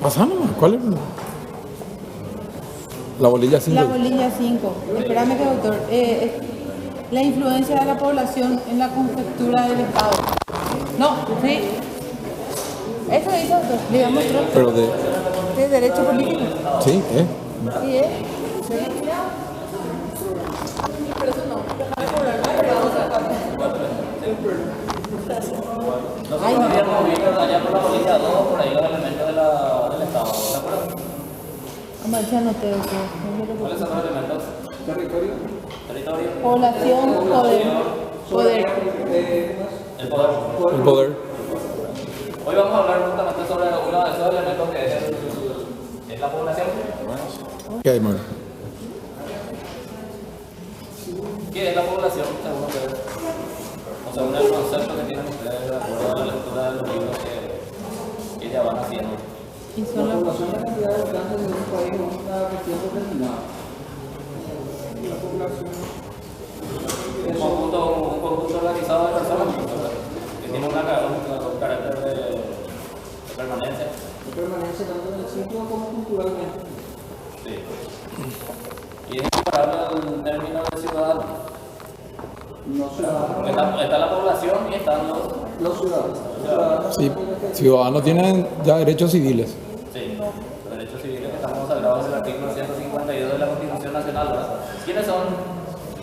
Pasá nomás, ¿cuál es? La bolilla 5. La bolilla 5. Espérame que doctor. La influencia de la población en la conjetura del Estado. No, sí. Eso dice doctor. Le voy a mostrar. Pero de derecho político. Sí, Sí, sí. No sé si habíamos visto allá por la bolilla 2, por ahí los elementos del Estado. ¿Se acuerdan? Vamos a ver si anoté doctor. ¿Cuáles son los elementos? Territorio. Población, poder. El poder. el poder. Hoy vamos a hablar justamente sobre uno de esos elementos que es la población. ¿Qué hay, Mario? ¿Qué es la población según ustedes? O según el concepto que tienen ustedes de acuerdo a la lectura de los libros que ya van haciendo. Y son La las población es la cantidad de habitantes de un país o una región determinada. La población Un conjunto organizado de personas que tiene un carácter de permanencia. de permanencia tanto en el sitio como culturalmente. Sí. Y es comparable al término de ciudadano. No ciudadanos. Porque está la población y están Los ciudadanos. Los ciudadanos Sí, tienen que- ciudadanos tienen ya derechos civiles. Sí, los derechos civiles que están consagrados en el artículo 152 de la Constitución Nacional, ¿verdad? ¿Quiénes son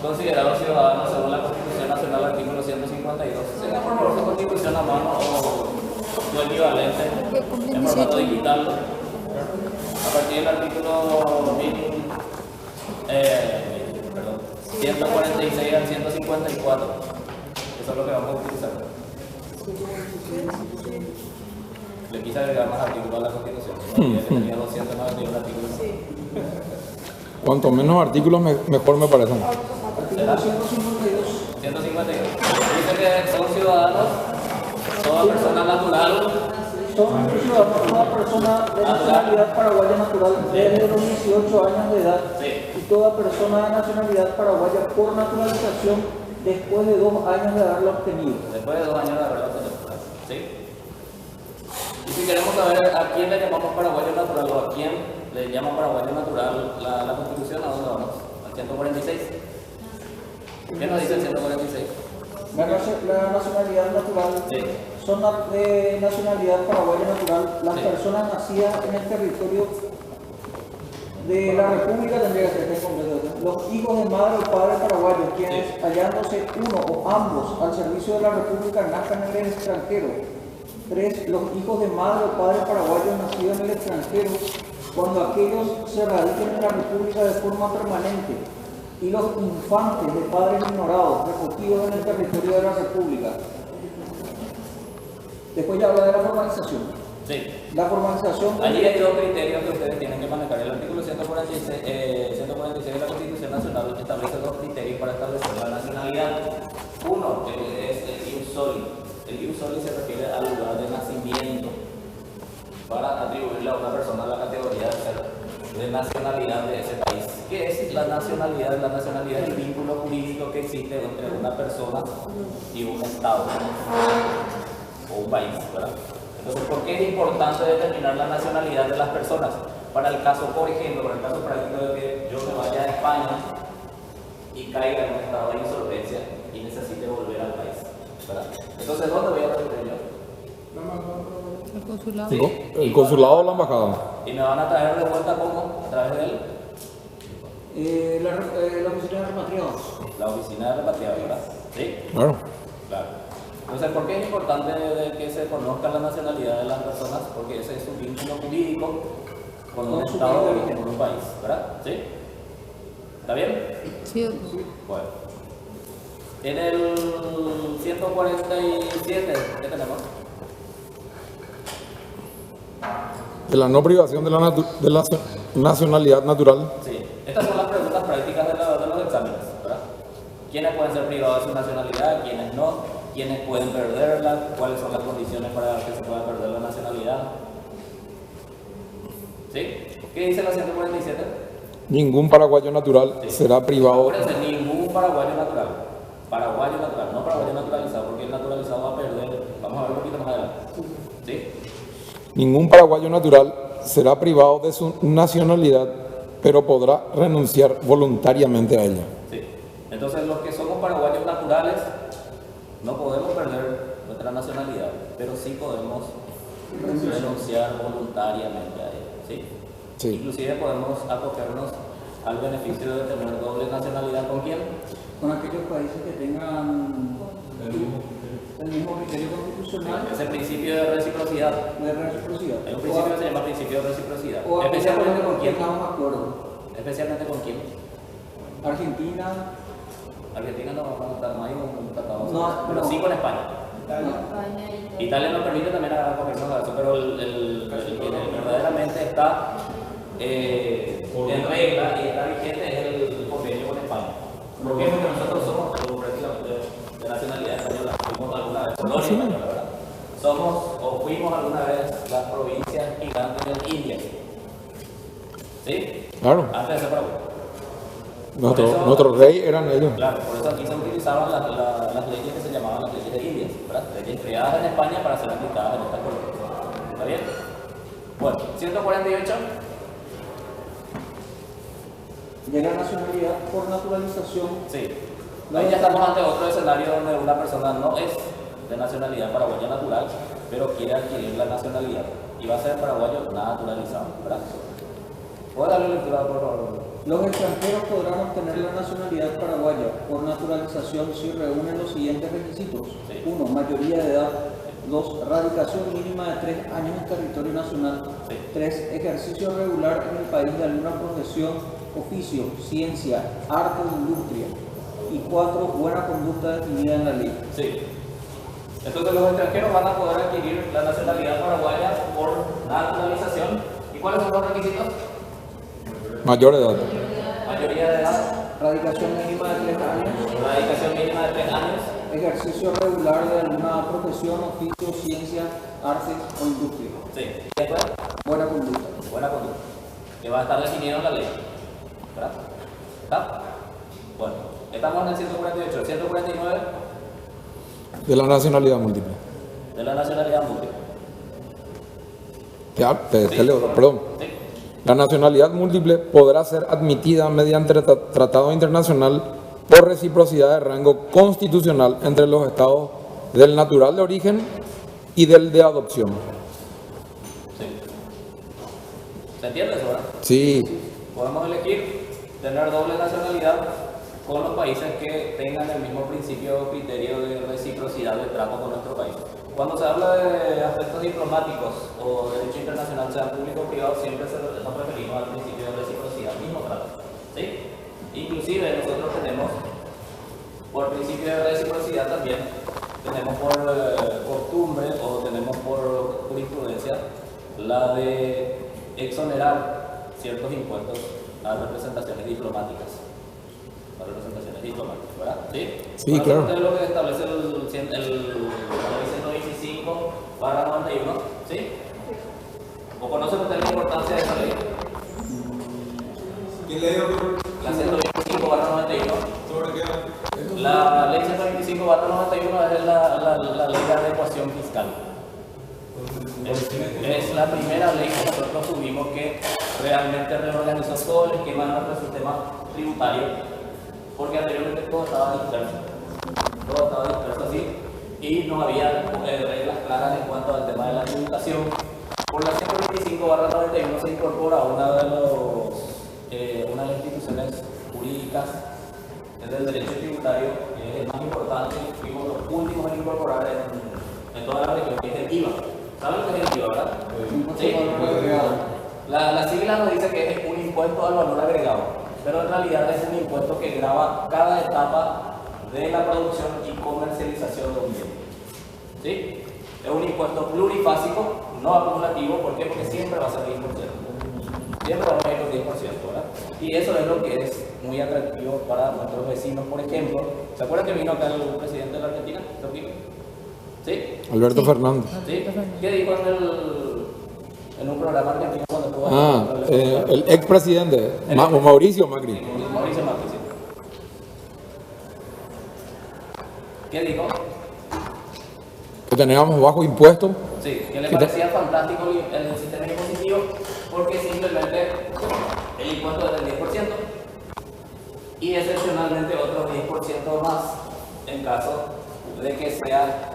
considerados ciudadanos según la Constitución Nacional, artículo 152? Tenga por favor su Constitución a mano o su equivalente en formato digital. A partir del artículo 146 al 154. Eso es lo que vamos a utilizar. Le quise agregar más artículos a la Constitución. Tenía 291 artículos. Cuanto menos artículos, mejor me parecen. ¿Será? 152. 152. Dice que son ciudadanos, toda persona natural. Son ciudadanos, toda persona de nacionalidad paraguaya natural desde los 18 años de edad Sí. y toda persona de nacionalidad paraguaya por naturalización después de 2 años de haberlo obtenido. Después de 2 años de haberlo tenido. ¿Sí? Y si queremos saber a quién le llamamos paraguayo natural o a quién le llama paraguayo natural la Constitución, ¿a dónde vamos? Al 146. ¿Qué nos dice el 146? La nacionalidad natural Sí. son de nacionalidad paraguaya natural las Sí. personas nacidas en el territorio de la República, tendría que ser este completo, los hijos de madre o padre paraguayo, quienes Sí. hallándose uno o ambos al servicio de la República nazcan en el extranjero. 3. Los hijos de madre o padre paraguayo nacidos en el extranjero cuando aquellos se radiquen en la República de forma permanente y los infantes de padres ignorados recogidos en el territorio de la República. Después ya habla de la formalización. Sí. La formalización Allí hay dos criterios que ustedes tienen que manejar. El artículo 146 de la Constitución Nacional establece dos criterios para establecer la nacionalidad. Uno es el ius soli. El ius soli se refiere al lugar de nacimiento para atribuirle a una persona la categoría de ser de nacionalidad de ese país. ¿Qué es la nacionalidad? La nacionalidad es el vínculo jurídico que existe entre una persona y un Estado o un país, ¿verdad? Entonces, ¿por qué es importante determinar la nacionalidad de las personas? Para el caso, por ejemplo, para el caso práctico de que yo me vaya a España y caiga en un estado de insolvencia y necesite volver al país, ¿verdad? Entonces, ¿dónde voy a recibir yo? el consulado. Sí. El consulado o la embajada. ¿Y me van a traer de vuelta cómo? ¿A través de él? la oficina de repatriados. La oficina de repatriados, ¿verdad? ¿Sí? Claro. Claro. Entonces, ¿por qué es importante que se conozca la nacionalidad de las personas? Porque ese es un vínculo jurídico con un Estado de origen, con un país, ¿verdad? ¿Sí? ¿Está bien? Sí, doctor. Bueno. En el 147, ¿qué tenemos? De la no privación de la nacionalidad natural. Sí. Estas son las preguntas prácticas de los exámenes, ¿verdad? ¿Quiénes pueden ser privados de su nacionalidad? ¿Quiénes no? ¿Quiénes pueden perderla? ¿Cuáles son las condiciones para que se pueda perder la nacionalidad? ¿Sí? ¿Qué dice la 147? Ningún paraguayo natural será privado. Acuérdense, ningún paraguayo natural. Paraguayo natural, no paraguayo naturalizado, porque el naturalizado va a perder. Vamos a ver un poquito más adelante. ¿Sí? Ningún paraguayo natural será privado de su nacionalidad, pero podrá renunciar voluntariamente a ella. Sí. Entonces, los que somos paraguayos naturales no podemos perder nuestra nacionalidad, pero sí podemos renunciar voluntariamente a ella. ¿Sí? Sí. Inclusive podemos acogernos al beneficio de tener doble nacionalidad. ¿Con quién? Con aquellos países que tengan el mismo criterio constitucional Ese principio de reciprocidad. de reciprocidad. Hay un principio que se llama principio de reciprocidad. O Especialmente con quién. tengamos acuerdo. Especialmente con quién. Argentina, Argentina no hay un tratado, No, pero no. sí con España. España y Italia nos permite también acogernos a eso, pero el que verdaderamente está en regla y está vigente es el convenio con España. ¿Por qué? Porque nosotros somos prácticamente de nacionalidad española. Fuimos alguna vez, no española, ¿verdad? Somos o fuimos alguna vez las provincias gigantes del India. ¿Sí? Claro, Antes de ser Paraguay. nuestro rey eran ellos. Claro, por eso aquí se utilizaban las leyes que se llamaban las leyes de Indias, ¿verdad? Leyes creadas en España para ser aplicadas en esta colonia. ¿Está bien? Bueno, 148. de la nacionalidad por naturalización. Sí. Ahí ya estamos ante otro escenario donde una persona no es de nacionalidad paraguaya natural, pero quiere adquirir la nacionalidad y va a ser paraguayo naturalizado, ¿verdad? ¿Puedo darle lectura, por favor? Los extranjeros podrán obtener la nacionalidad paraguaya por naturalización si reúnen los siguientes requisitos. Sí. 1. Mayoría de edad. 2. Radicación mínima de 3 años en territorio nacional. Sí. 3. Ejercicio regular en el país de alguna profesión, oficio, ciencia, arte o industria. Y 4. Buena conducta definida en la ley. Sí. Entonces los extranjeros van a poder adquirir la nacionalidad paraguaya por naturalización. ¿Y cuáles son los requisitos? Mayor edad. Mayoría de edad, Radicación mínima de 3 años. radicación mínima de 3 años. Ejercicio regular de alguna profesión, oficio, ciencia, arte o industria. Sí. Y después, Buena conducta. buena conducta, que va a estar definido en la ley. ¿Verdad? ¿Está? Bueno, estamos en el 148. El 149 De la nacionalidad múltiple. de la nacionalidad múltiple. Te leo, perdón. Sí. La nacionalidad múltiple podrá ser admitida mediante tratado internacional por reciprocidad de rango constitucional entre los estados del natural de origen y del de adopción. Sí. ¿Se entiende eso, verdad? Sí, Podemos elegir tener doble nacionalidad con los países que tengan el mismo principio o criterio de reciprocidad de trato con nuestro país. Cuando se habla de aspectos diplomáticos o derecho internacional, sea público o privado, siempre nos referimos al principio de reciprocidad, mismo trato. ¿Sí? Inclusive nosotros tenemos, por principio de reciprocidad también, tenemos por costumbre o tenemos por jurisprudencia la de exonerar ciertos impuestos a representaciones diplomáticas. A representaciones diplomáticas, ¿verdad? ¿Sí? Sí, Bueno, claro. esto es lo que establece la ley 125/91, ¿sí? ¿O conocen ustedes la importancia de esa ley? ¿Quién le dio? La 125/91. ¿Sobre qué? La ley 125/91 es la ley de adecuación fiscal. Es la primera ley que nosotros tuvimos que realmente reorganizó todo el esquema de nuestro sistema tributario, porque anteriormente todo estaba disperso así y no había reglas claras en cuanto al tema de la tributación. Por la 125/91 se incorpora una de las instituciones jurídicas del derecho tributario, que es el más importante, fuimos los últimos en incorporar en toda la región, que es el IVA. ¿Saben lo que es el IVA, verdad? Sí. La sigla nos dice que es un impuesto al valor agregado, pero en realidad es un impuesto que grava cada etapa de la producción y comercialización de un bien. ¿Sí? Es un impuesto plurifásico, no acumulativo. ¿Por qué? Porque siempre va a ser 10%. Siempre vamos a ir con 10%, ¿verdad? Y eso es lo que es muy atractivo para nuestros vecinos. Por ejemplo, ¿se acuerdan que vino acá el presidente de la Argentina? ¿Sí? Alberto Sí. Fernández. ¿Sí? ¿Qué dijo en un programa argentino cuando estuvo El expresidente, Mauricio Macri. Mauricio Macri, sí. ¿Qué dijo? Que teníamos bajo impuesto. Sí, que le Sí, parecía fantástico el sistema impositivo porque simplemente el impuesto es del 10% y excepcionalmente otros 10% más en caso de que sea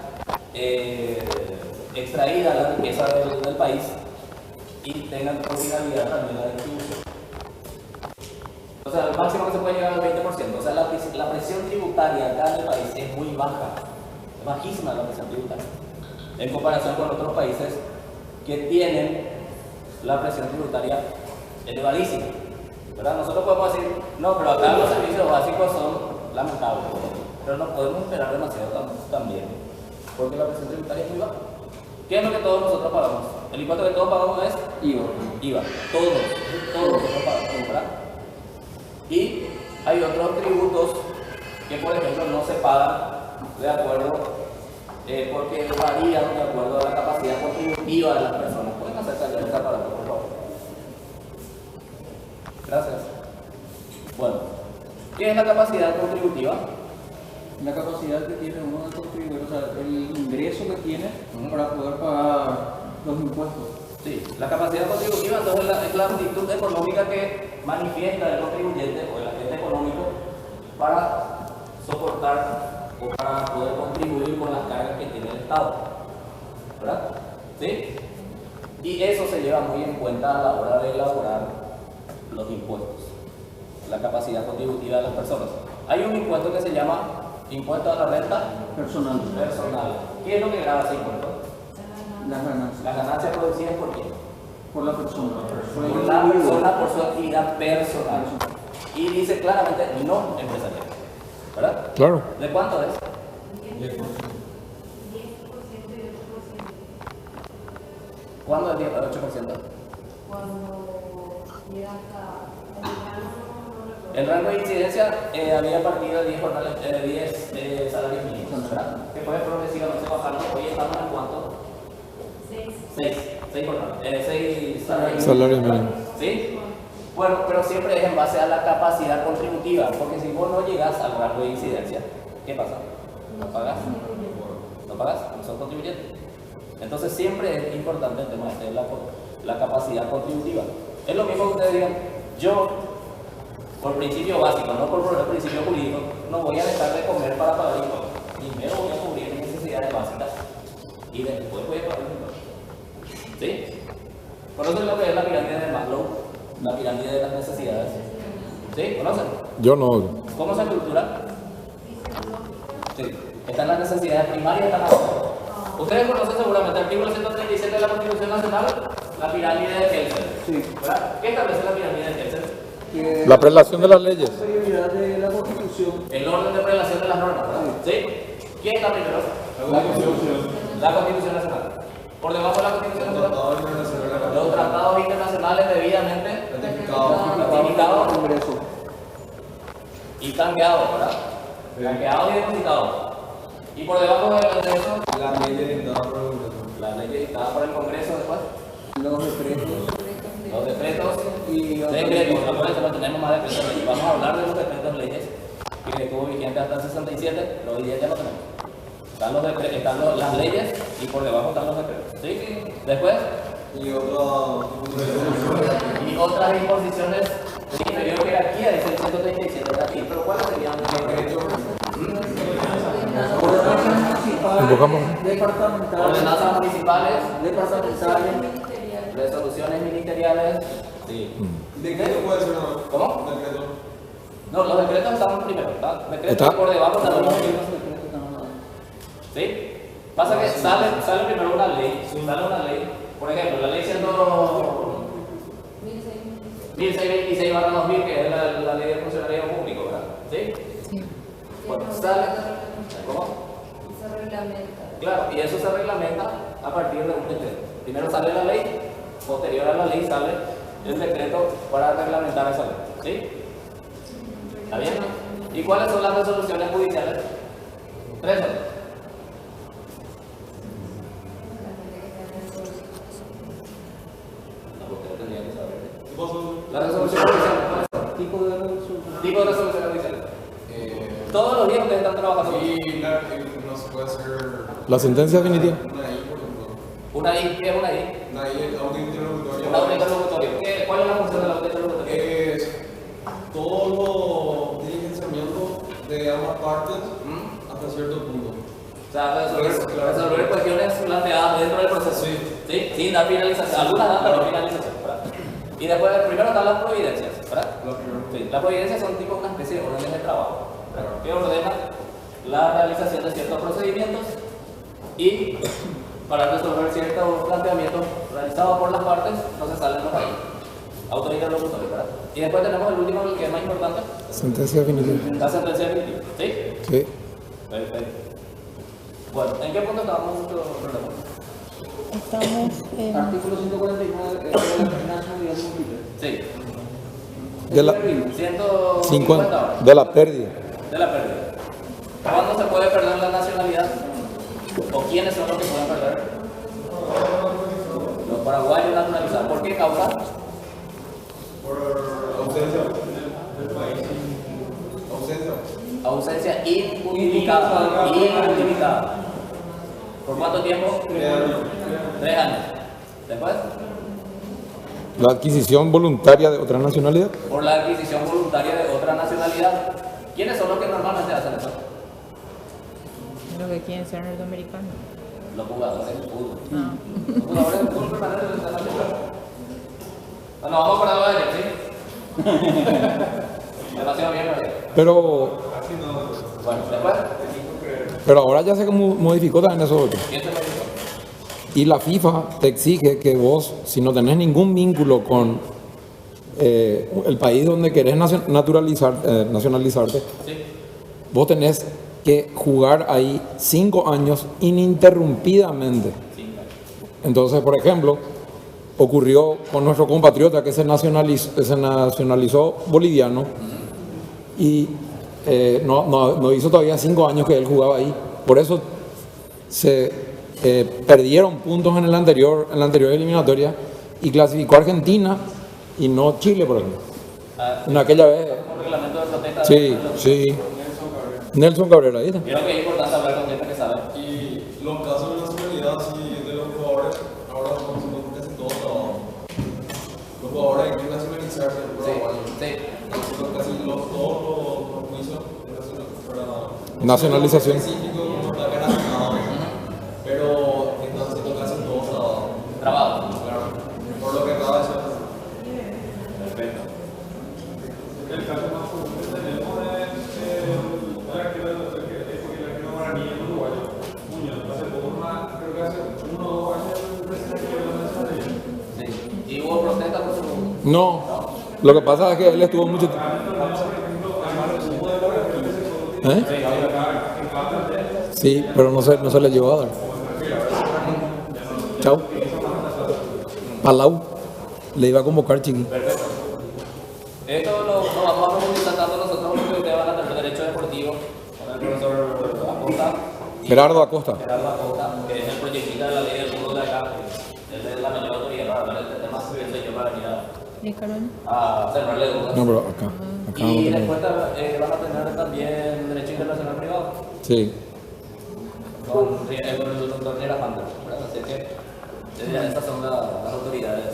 extraída la riqueza del país y tengan por finalidad también la distribución. O sea, el máximo que se puede llegar al 20%. O sea, la presión tributaria acá en el país es muy baja, es bajísima la presión tributaria, en comparación con otros países que tienen la presión tributaria elevadísima. ¿Verdad? Nosotros podemos decir, no, pero acá los servicios básicos son lamentables, pero no podemos esperar demasiado también, porque la presión tributaria es muy baja. ¿Qué es lo que todos nosotros pagamos? El impuesto que todos pagamos es IVA. Todos nosotros pagamos, ¿verdad? Y hay otros tributos que, por ejemplo, no se pagan de acuerdo, porque varían de acuerdo a la capacidad contributiva de las personas. ¿Pueden acercarle esta aparato, por favor? Gracias. Bueno, ¿qué es la capacidad contributiva? La capacidad que tiene uno de contribuir, o sea, el ingreso que tiene para poder pagar los impuestos. Sí, la capacidad contributiva entonces es la actitud económica que manifiesta el contribuyente o el agente económico para soportar o para poder contribuir con las cargas que tiene el Estado. ¿Verdad? ¿Sí? Y eso se lleva muy en cuenta a la hora de elaborar los impuestos, la capacidad contributiva de las personas. Hay un impuesto que se llama impuesto a la renta Personal. ¿Qué es lo que grava ese impuesto? Las ganancias. Las ganancias producidas por quién? Por la persona. Por la persona, por su actividad personal. Y dice claramente no empresarial. ¿Verdad? Claro. ¿De cuánto es? 10%. ¿Cuándo es 10 8%? Cuando llega hasta El rango de incidencia había partido de 10 salarios mínimos, ¿verdad? Que puede progresivamente bajarlo. Hoy estamos en cuánto? 6 Salario mínimo. ¿Sí? Bueno, pero siempre es en base a la capacidad contributiva, porque si vos no llegas al rango de incidencia, ¿qué pasa? ¿No pagas? ¿No pagas? No sos contribuyente. Entonces siempre es importante el tema de la capacidad contributiva. Es lo mismo que ustedes digan, yo, por principio básico, no por principio jurídico, no voy a dejar de comer para pagar impuestos. Primero voy a cubrir mis necesidades básicas y después voy a pagar impuestos. ¿Sí? ¿Conocen lo que es la pirámide de Maslow? La pirámide de las necesidades. ¿Sí? ¿Conocen? Yo no. ¿Cómo se estructura? Sí. Están las necesidades primarias, están abajo. Ustedes conocen seguramente el artículo 137 de la Constitución Nacional, la pirámide de Kelsen. Sí. ¿Verdad? ¿Qué establece la pirámide de Kelsen? Que La prelación de las leyes. la prioridad de la Constitución. El orden de prelación de las normas, ¿verdad? ¿Sí? ¿Quién está primero? La Constitución. La Constitución Nacional. Por debajo de la Constitución Nacional, los tratados internacionales debidamente ratificados al Congreso. y tanqueados, ¿verdad? Tanqueados y depositados. Y por debajo de eso, La ley dictada por el Congreso. la ley dictada por el Congreso después, Los decretos los decretos y decretos. Acuérdense, no tenemos más decretos leyes. Vamos a hablar de los decretos leyes que estuvo vigente hasta el 67, pero hoy día ya no tenemos. Están las leyes y por debajo están los decretos. ¿Sí? Después, Y otras disposiciones de inferior jerarquía, dice el 137 de aquí. Pero ¿cuáles serían los decretos? departamentales, Ordenanzas municipales, departamentales, resoluciones ministeriales. Sí. ¿Decreto puede ser no? ¿Cómo? Decreto. No, los decretos están primero, ¿verdad? Decretos Está. por debajo están los ¿sí? Pasa que sale primero una ley, sale una ley, por ejemplo, la ley 1626/2000, que es la ley de funcionariado público, ¿verdad? ¿Sí? Sí. Bueno, sale, ¿cómo? Se reglamenta. Claro, y eso se reglamenta a partir de un decreto. Primero sale la ley, posterior a la ley sale el decreto para reglamentar esa ley, ¿sí? ¿Está bien? ¿Y cuáles son las resoluciones judiciales? 3 son. La resolución judicial, ¿cuáles son? tipo de resolución. Tipo de resolución judicial. Todos los días ustedes están trabajando. Y no se puede hacer La sentencia definitiva. una I, por ejemplo. Una I, ¿qué es una I? Nadie es auto interlocutorio. Un auto interlocutorio. ¿Cuál es la función del auto interlocutorio? Es todo lo diligenciamiento de ambas partes hasta cierto punto. O sea, resolver cuestiones planteadas dentro del proceso. Sí. Sin dar finalización. Algunas dan, pero no finalización, ¿verdad? Y después, primero están las providencias, ¿verdad? Sí. Las providencias son tipo una especie de órdenes de trabajo, ¿verdad? Que ordenan la realización de ciertos procedimientos y para resolver ciertos planteamientos realizados por las partes, no se salen los ahí. Auto interlocutorio, ¿verdad? Y después tenemos el último, el que es más importante, Sentencia definitiva. la sentencia definitiva. ¿Sí? Sí. Perfecto. Bueno, ¿en qué punto estábamos? Estamos en... Artículo 149 de la nacionalidad múltiple. Sí. De la 150 50, de la pérdida. de la pérdida. ¿Cuándo se puede perder la nacionalidad? ¿O quiénes son los que pueden perder? Los paraguayos naturalizados. ¿Por qué causa? Por ausencia del país. Ausencia. Ausencia injustificada. Injustificada. ¿Por cuánto tiempo? 3 años. Después, La adquisición voluntaria de otra nacionalidad. por la adquisición voluntaria de otra nacionalidad. ¿Quiénes son los que normalmente hacen eso? Lo que quieren ser norteamericanos. Los jugadores del fútbol. Ah. Los jugadores del fútbol permanentes del internacional. Bueno, vamos por algo de ellos, ¿sí? Demasiado bien, ¿verdad? Pero Bueno, después, ahora ya se modificó también eso otro. ¿quién se modificó? Y la FIFA te exige que vos, si no tenés ningún vínculo con el país donde querés nacionalizarte, Sí. vos tenés que jugar ahí 5 años ininterrumpidamente. Entonces, por ejemplo, ocurrió con nuestro compatriota que se nacionalizó boliviano y no hizo todavía 5 años que él jugaba ahí. Por eso se perdieron puntos en la anterior eliminatoria y clasificó a Argentina y no Chile, por ejemplo. En aquella vez. Un reglamento de protesta. Sí. Nelson Cabrera, ¿viste? Creo que es importante hablar con gente que sabe. Y los casos de nacionalidad sí, de los jugadores, ahora son casi todos trabajados. Los jugadores hay que nacionalizarse en Paraguay. Sí. Son casi todos los juicios para Nacionalización. específico, no está garantizado. Pero están siendo casi todos trabajados. Trabajo. Claro. Por lo que acaba de ser. Perfecto. El caso más común que tenemos es la que no era ni en uruguayo. Muñoz, hace poco, creo que hace 1 o 2 años, recién que la nacionalidad. Sí. ¿Y hubo protesta por su.? No. Lo que pasa es que él estuvo mucho tiempo. ¿Eh? Sí, pero no se le llevó a dar. Chao. Palau le iba a convocar chiqui. Perfecto. Esto lo vamos a profundizar tanto nosotros porque ustedes van a tener derecho deportivo con el profesor Acosta. Gerardo Acosta. Gerardo Acosta, que es el proyectista de la ley del fútbol de acá. Él es la mayor autoridad para hablar de este tema. Pienso yo para venir ¿Y Carolina? a cerrarle dudas. No, pero acá Y no tenemos. después van a tener también derecho internacional privado Sí. con el doctor Riera Hunter, ¿verdad? Así que esas son las autoridades.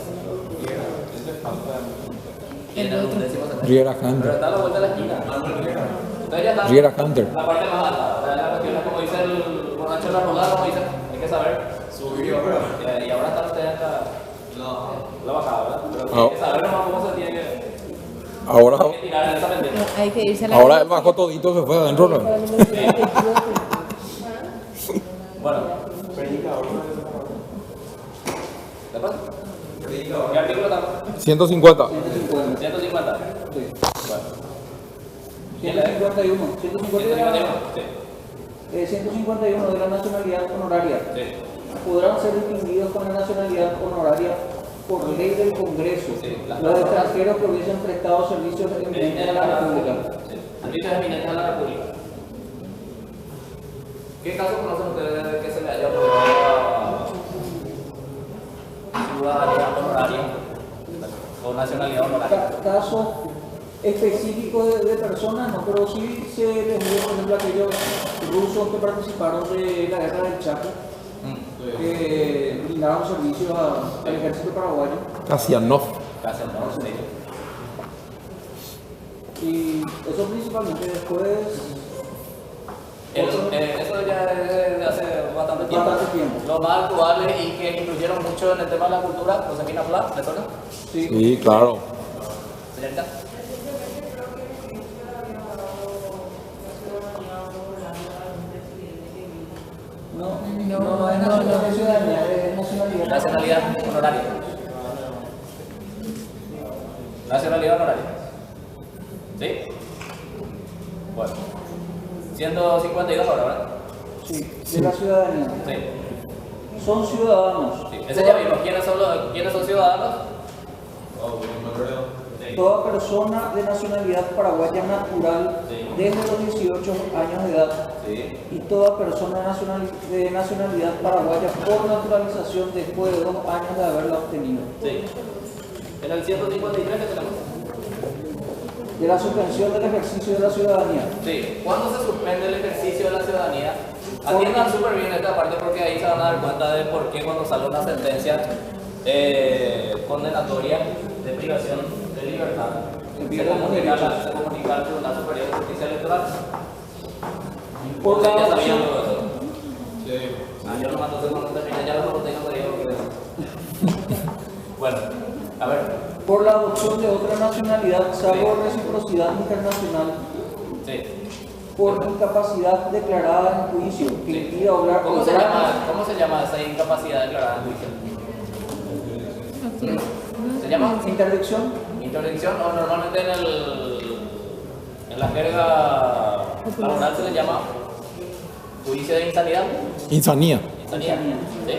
Y en el 11º semestre. Riera Pero Hunter. está a la vuelta de la esquina. Entonces ya está. Riera Hunter. La parte más alta. O sea, la cuestión es como dice el borracho de la rodada, como dice, hay que saber Subir y bajar. Y ahora están ustedes en la bajada, ¿verdad? Pero hay que saber nomás cómo se tiene que Ahora, tirar en esa pendiente. Hay que irse a la... ahora él bajó todito, se fue adentro. ¿no? Bueno. ¿Después? ¿Qué artículo estamos? 150. 150. Sí. Bueno. ¿Quién lee? 151. 151. Sí. 151 de la nacionalidad honoraria. Sí. Podrán ser distinguidos con la nacionalidad honoraria por ley del Congreso. Sí, Los extranjeros que hubiesen prestado servicios eminentes a la República. Sí. Servicios eminentes a la República. ¿Qué caso conocen ustedes de que se le haya otorgado ciudadanía honoraria o nacionalidad honoraria? Casos específicos de personas, no, pero sí se les dio, por ejemplo, aquellos rusos que participaron de la guerra del Chaco. que brindaron servicio al ejército paraguayo. Kasianov. Gracias, no, sí. Y eso principalmente después. Eso ya es de hace bastante tiempo. Bastante tiempo. Lo más actual y que influyeron mucho en el tema de la cultura, Josefina Pla, ¿le suena? Sí. Sí, claro. Señorita. No es ciudadanía, es nacionalidad. Nacionalidad honoraria. Nacionalidad honoraria. ¿Sí? Bueno. 152 ahora, ¿verdad? Sí, de la ciudadanía. Sí. Son ciudadanos. Sí. Ese ya vimos. ¿Quiénes son ciudadanos? Sí. Toda persona de nacionalidad paraguaya natural Sí. desde los 18 años de edad Sí. y toda persona de nacionalidad paraguaya por naturalización después de 2 años de haberla obtenido. Sí. En el 153 que tenemos. De la suspensión del ejercicio de la ciudadanía. Sí. ¿Cuándo se suspende el ejercicio de la ciudadanía? Atiendan súper bien esta parte porque ahí se van a dar cuenta de por qué cuando sale una sentencia condenatoria de privación de libertad se comunica al Tribunal Superior de Justicia Electoral. Por la ¿Ustedes ya sabían adopción- todo eso? Sí. Yo nomás entonces cuando termine ya lo tengo que decir. Bueno, a ver. por la adopción de otra nacionalidad, salvo reciprocidad internacional, Sí. por incapacidad declarada en juicio, que impida obrar. ¿Cómo se llama esa incapacidad declarada en juicio? ¿Se llama Interdicción. interdicción o normalmente en la jerga laboral se le llama juicio de insanidad? Insanía. Insanidad. ¿Sí?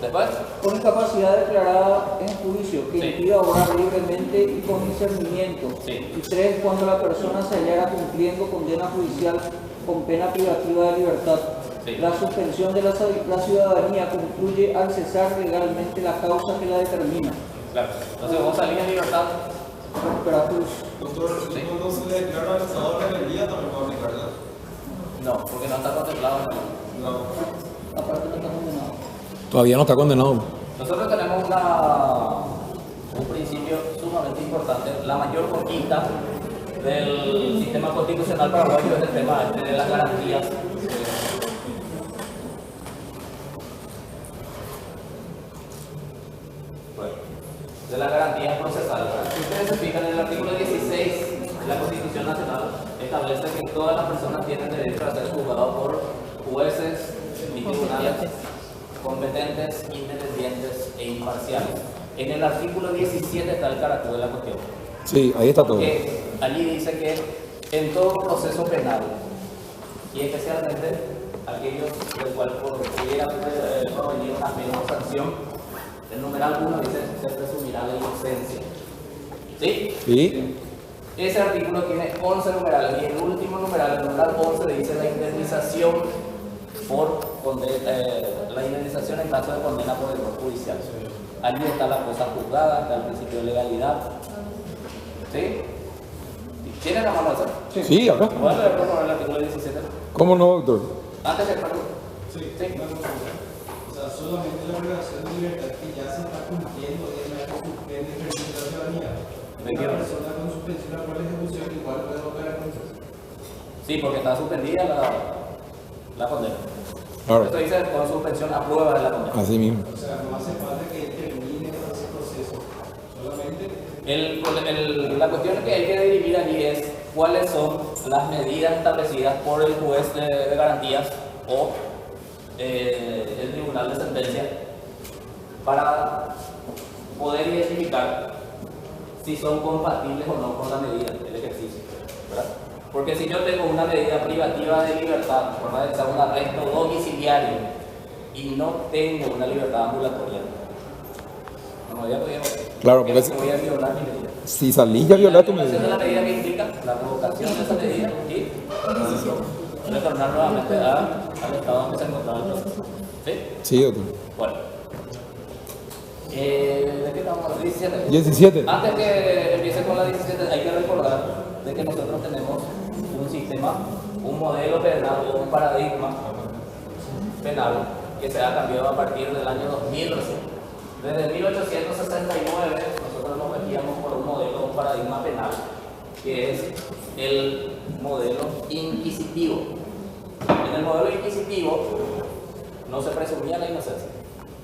Después, Por incapacidad declarada en juicio, que Sí. impida obrar libremente y con discernimiento. Sí. Y 3, cuando la persona se hallara cumpliendo condena judicial con pena privativa de libertad. Sí. La suspensión de la ciudadanía concluye al cesar legalmente la causa que la determina. claro. Entonces vos salís en libertad. Recuperatus. Doctor, ¿y cuando se le declara al Estado de rebeldía también puede aplicarla? No, porque no está contemplado. No. Aparte no está condenado. Todavía no está condenado. Nosotros tenemos un principio sumamente importante. La mayor conquista del sistema constitucional paraguayo es el tema de las garantías. Bueno, de las garantías procesales. Si ustedes se fijan en el artículo 16 de la Constitución Nacional, establece que todas las personas tienen derecho a ser juzgadas por jueces y tribunales competentes, independientes e imparciales. En el artículo 17 está el carácter de la cuestión. Sí, ahí está todo. Que allí dice que en todo proceso penal, y especialmente aquellos del cual pudiera provenir una pena o sanción, el numeral 1 dice se presumirá la inocencia. ¿Sí? Sí. Ese artículo tiene 11 numerales y el último numeral, el numeral 11, dice la indemnización por la indemnización en caso de condena por error judicial. Allí está la cosa juzgada, está el principio de legalidad. ¿Sí? ¿Tienen la mano eso? Sí, acá. ¿Voy a leer por favor el artículo 17? ¿Cómo no, doctor? Antes del perdón. Sí, Sí. una consulta. O sea, solamente la obligación de libertad que ya se está cumpliendo es la que suspende el ejercicio de la ciudadanía. Una persona con suspensión a cual ejecución igual puede volver a conceder. Sí, porque está suspendida la condena. Claro. Esto dice con suspensión a prueba de la condena. Así mismo. O sea, no hace falta que termine ese proceso. Solamente La cuestión que hay que dirimir allí es cuáles son las medidas establecidas por el juez de garantías o el tribunal de sentencia para poder identificar si son compatibles o no con la medida del ejercicio, ¿verdad? Porque si yo tengo una medida privativa de libertad, por más que sea un arresto domiciliario, y no tengo una libertad ambulatoria, no me voy a poder. Claro, porque voy a violar mi medida. si salís ya violaste tu La violación de medida. la medida que implica la revocación de esa medida y retornar nuevamente al estado en que se encontraba el proceso. ¿Sí? Sí, doctor. Bueno. ¿De qué estamos hablando? 17. 17. Antes que empiece con la 17, hay que recordar de que nosotros tenemos un sistema, un modelo penal o un paradigma penal que se ha cambiado a partir del año 2000 recién. Desde 1869 nosotros nos regíamos por un modelo, un paradigma penal, que es el modelo inquisitivo. En el modelo inquisitivo no se presumía la inocencia.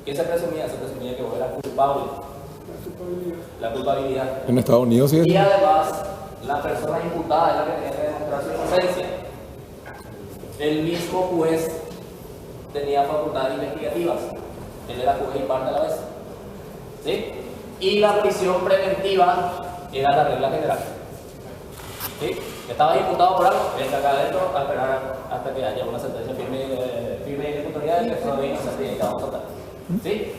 ¿Qué se presumía? Se presumía que vos eras culpable. La culpabilidad. En Estados Unidos sí. Y además, la persona imputada es la que tenía que demostrar su inocencia. El mismo juez tenía facultades investigativas. Él era juez y parte a la vez. ¿Sí? Y la prisión preventiva era la regla general. ¿Sí? Estaba imputado por algo, entra acá adentro a esperar hasta que haya una sentencia firme y ejecutorial que no hay inocente y que vamos a tratar. ¿Sí?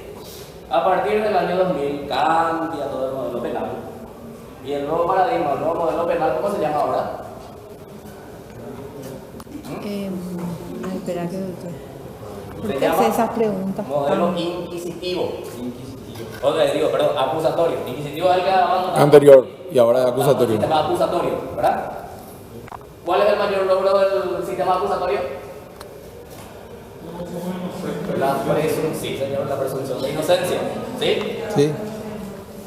A partir del año 2000 cambia todo el modelo penal. Y el nuevo paradigma, el nuevo modelo penal, ¿cómo se llama ahora? Espera que doctor. ¿Por Se qué hace llama esas preguntas? modelo inquisitivo. O sea, digo, perdón, acusatorio. Inquisitivo es el que abandonado. Anterior y ahora acusatorio. Sistema acusatorio, ¿verdad? ¿Cuál es el mayor logro del sistema acusatorio? La presunción, sí, señor, la presunción de inocencia. ¿Sí? Sí.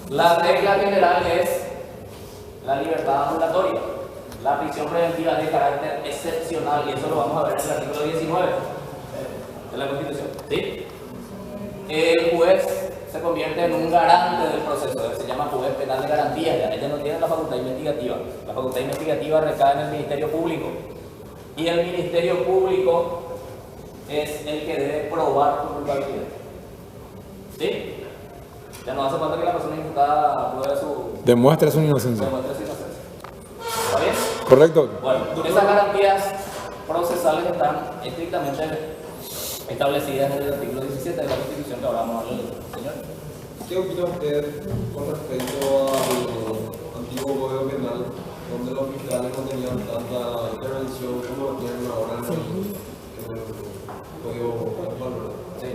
La regla general es la libertad ambulatoria. La prisión preventiva es de carácter excepcional y eso lo vamos a ver en el artículo 19 de la Constitución. ¿Sí? El juez se convierte en un garante del proceso, se llama juez penal de garantía. Ya ellos no tienen la facultad investigativa. La facultad investigativa recae en el Ministerio Público y el Ministerio Público es el que debe probar tu culpabilidad. ¿Sí? Ya no hace falta que la persona imputada pruebe su Demuestra su inocencia. demuestre su inocencia. ¿Está bien? Correcto. Bueno, esas garantías procesales están estrictamente establecidas en el artículo 17 de la Constitución que ahora vamos a leer, señor. ¿Qué opina usted con respecto al antiguo Código Penal, donde los fiscales no tenían tanta intervención como lo tienen ahora en el Código actual, ¿verdad? Sí.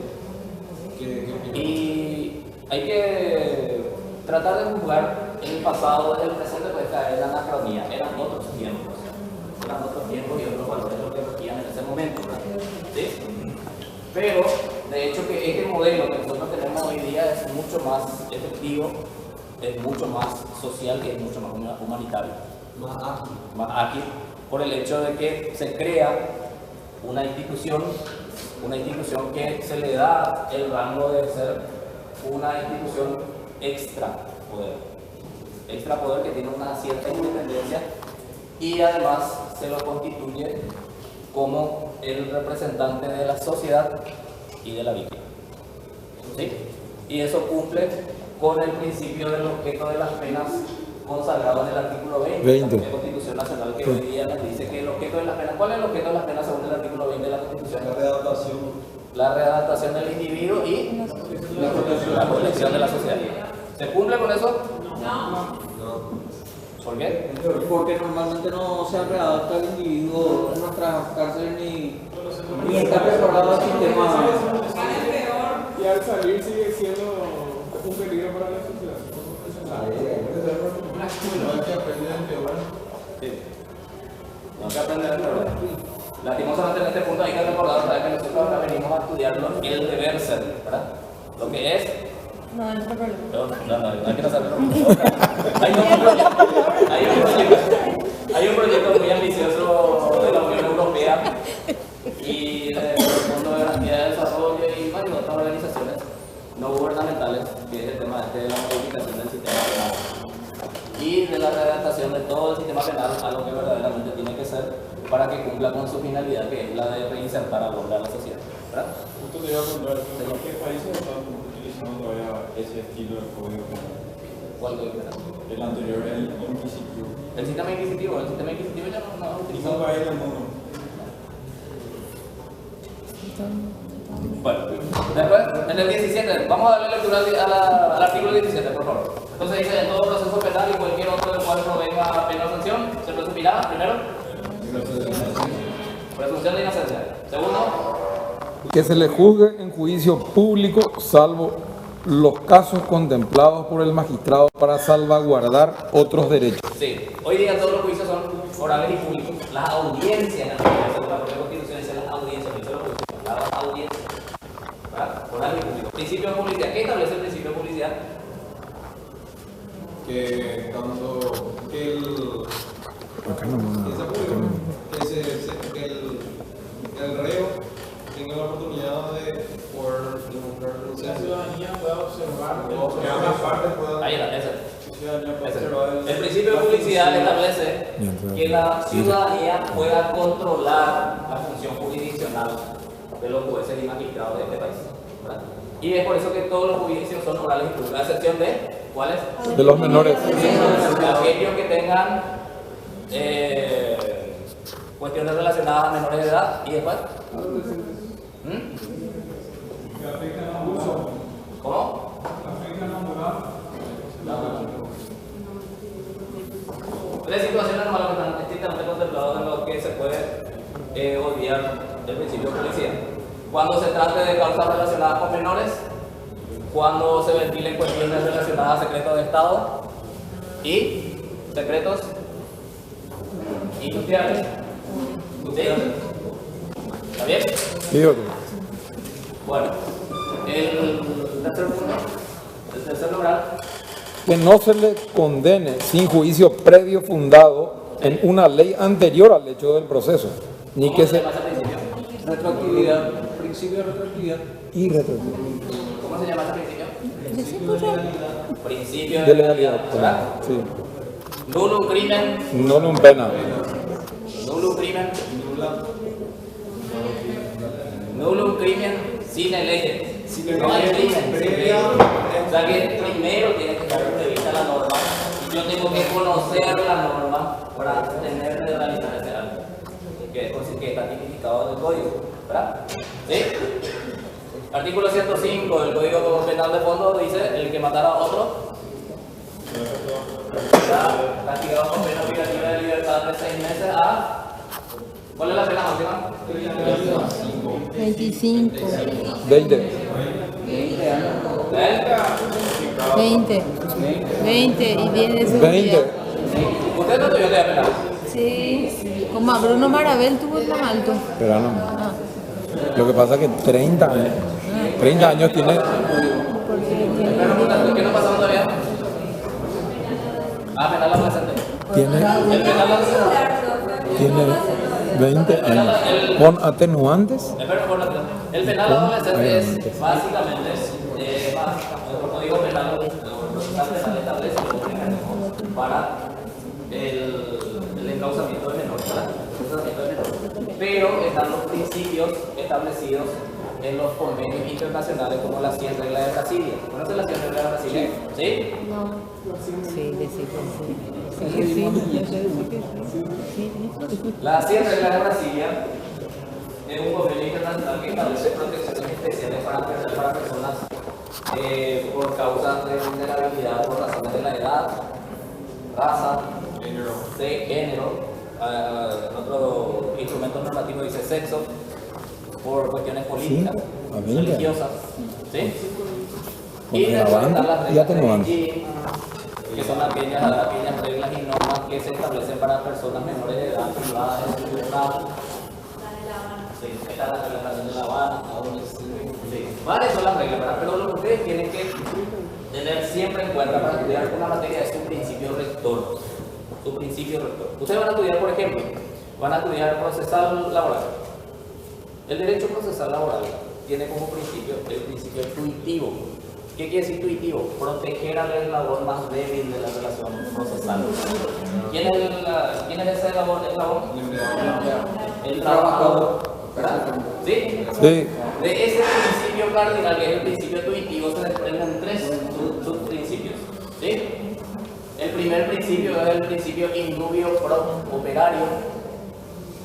¿Qué opina? Y hay que tratar de juzgar el pasado desde el presente, pues caer en la anacronía. Eran otros tiempos. Eran otros tiempos y otros valores lo que regían en ese momento, ¿verdad? ¿Sí? Pero, de hecho, que este modelo que nosotros tenemos hoy día es mucho más efectivo, es mucho más social y es mucho más humanitario. Más ágil, por el hecho de que se crea una institución que se le da el rango de ser una institución extra poder que tiene una cierta independencia y además se lo constituye como el representante de la sociedad y de la víctima. ¿Sí? Y eso cumple con el principio del objeto de las penas consagrado en el artículo 20 de la Constitución Nacional, que hoy día nos dice que el objeto de las penas, ¿cuál es el objeto de las penas según el artículo 20 de la Constitución? La readaptación del individuo y la protección de la sociedad. ¿Se cumple con eso? No. ¿Por qué? Porque normalmente no se readapta el individuo en nuestras cárceles ni está preparado el sistema. Y al salir sigue siendo un peligro para la sociedad. No hay que aprender a empeorar. Sí. No hay que aprender a empeorar. Lastimosamente en este punto hay que recordar otra vez que nosotros ahora venimos a estudiarlo el deber ser, ¿verdad? Lo que es. No, no hay problema. No hay que hacerlo. Hay un proyecto muy ambicioso de la Unión Europea y del Fondo de Garantía de Desarrollo y varias otras organizaciones no gubernamentales, que es el tema de la modificación del sistema penal y de la readaptación de todo el sistema penal a lo que verdaderamente tiene que ser para que cumpla con su finalidad, que es la de reinsertar al hombre a la sociedad, ¿verdad? Justo te iba a preguntar, ¿en qué países están utilizando todavía ese estilo de código penal? ¿Cuál código penal? El anterior, el inquisitivo. El sistema inquisitivo ya no ¿Y utiliza. cómo va a ir el mundo? Bueno, después, en el 17, vamos a darle lectura al artículo 17, por favor. Entonces dice, en todo proceso penal y cualquier otro del cual provenga pena o sanción, se presumirá, primero, presunción de inocencia. Segundo, Que se le juzgue en juicio público, salvo los casos contemplados por el magistrado para salvaguardar otros derechos. sí, hoy día todos los juicios son orales y públicos. Las audiencias, en la propia Constitución dice las audiencias, no solo los juicios, las audiencias. Principio de publicidad. ¿Qué establece el principio de publicidad? Que tanto que el reo tenga la oportunidad de poder demostrar La ciudadanía puede observar, que ambas partes puedan. Ahí está, ese. la ciudadanía puede Ese. observar El principio de publicidad establece que la ciudadanía pueda controlar la función jurisdiccional de los jueces y magistrados de este país, ¿verdad? Y es por eso que todos los juicios son orales y públicos, a excepción de ¿cuáles? De los menores. Aquellos que tengan cuestiones relacionadas a menores de edad y después. Que afectan a un uso, ¿Cómo? afectan a un moral. Tres situaciones normales que están estrictamente contempladas en lo que se puede obviar del principio de publicidad. Cuando se trate de causas relacionadas con menores, cuando se ventilen cuestiones relacionadas a secretos de Estado y secretos industriales. ¿Sí? ¿Está bien? Sí, doctor. Bueno, el tercer punto, el tercer lugar, Que no se le condene sin juicio previo fundado en una ley anterior al hecho del proceso, ni ¿cómo que se se... llama ese principio? Retroactividad, principio de retroactividad. Y retroactivo. ¿Cómo se llama ese principio? Principio De legalidad. ¿verdad? Sí. Nullum crimen, No lo pena. nullum crimen, nullum crimen sine lege. No hay crimen sin ley. O sea que primero tiene que estar prevista la norma. Yo tengo que conocer la norma para tener que realizar ese acto, que es por si que está tipificado en el código, ¿verdad? ¿Sí? Artículo 105 del Código Penal de Fondo dice: el que matara a otro será castigado con pena privativa de libertad de 6 meses a... ¿Cuál es la pena máxima? 25, 20. ¿Eh? 20 y 10 de 20. seguridad. ¿Usted no tuvo idea penal? Sí, como a Bruno Marabel tuvo el tan alto. Pero no. Ah, Lo que pasa es que 30 años tiene... ¿Qué no pasó todavía? Ah, penal adolescente. Tiene, El penal adolescente. tiene 20 años. Con atenuantes. El penal adolescente es básicamente el Código Penal procesal establece los mecanismos para el encauzamiento de menores, ¿verdad? Encauzamiento de menores. Pero están los principios establecidos en los convenios internacionales como las 100 reglas de Brasilia. ¿Conocen las 100 reglas de Brasilia? ¿Sí? sí, sí. Las 100 reglas de Brasilia es un convenio internacional que establece protecciones especiales para personas por causas de vulnerabilidad por razones de la edad, raza, género, en otro instrumento normativo dice sexo, por cuestiones políticas, religiosas, ¿sí? Y después están las reglas de Beijing, que son aquellas reglas y normas que se establecen para personas menores de edad privadas de su libertad. Sí, está la reglamentación de La Habana. Sí, varias son las reglas, ¿verdad? Pero lo que ustedes tienen que tener siempre en cuenta para estudiar una materia es su principio rector. Su principio rector. Ustedes van a estudiar, por ejemplo, van a estudiar procesal laboral. El derecho procesal laboral tiene como principio el principio intuitivo. ¿Qué quiere decir intuitivo? Proteger al eslabón más débil de la relación procesal. ¿Quién es ese eslabón? El trabajador. ¿Verdad? ¿Sí? Sí. De ese principio cardinal, que es el principio intuitivo, se desprenden 3 subprincipios. ¿Sí? El primer principio es el principio indubio pro operario.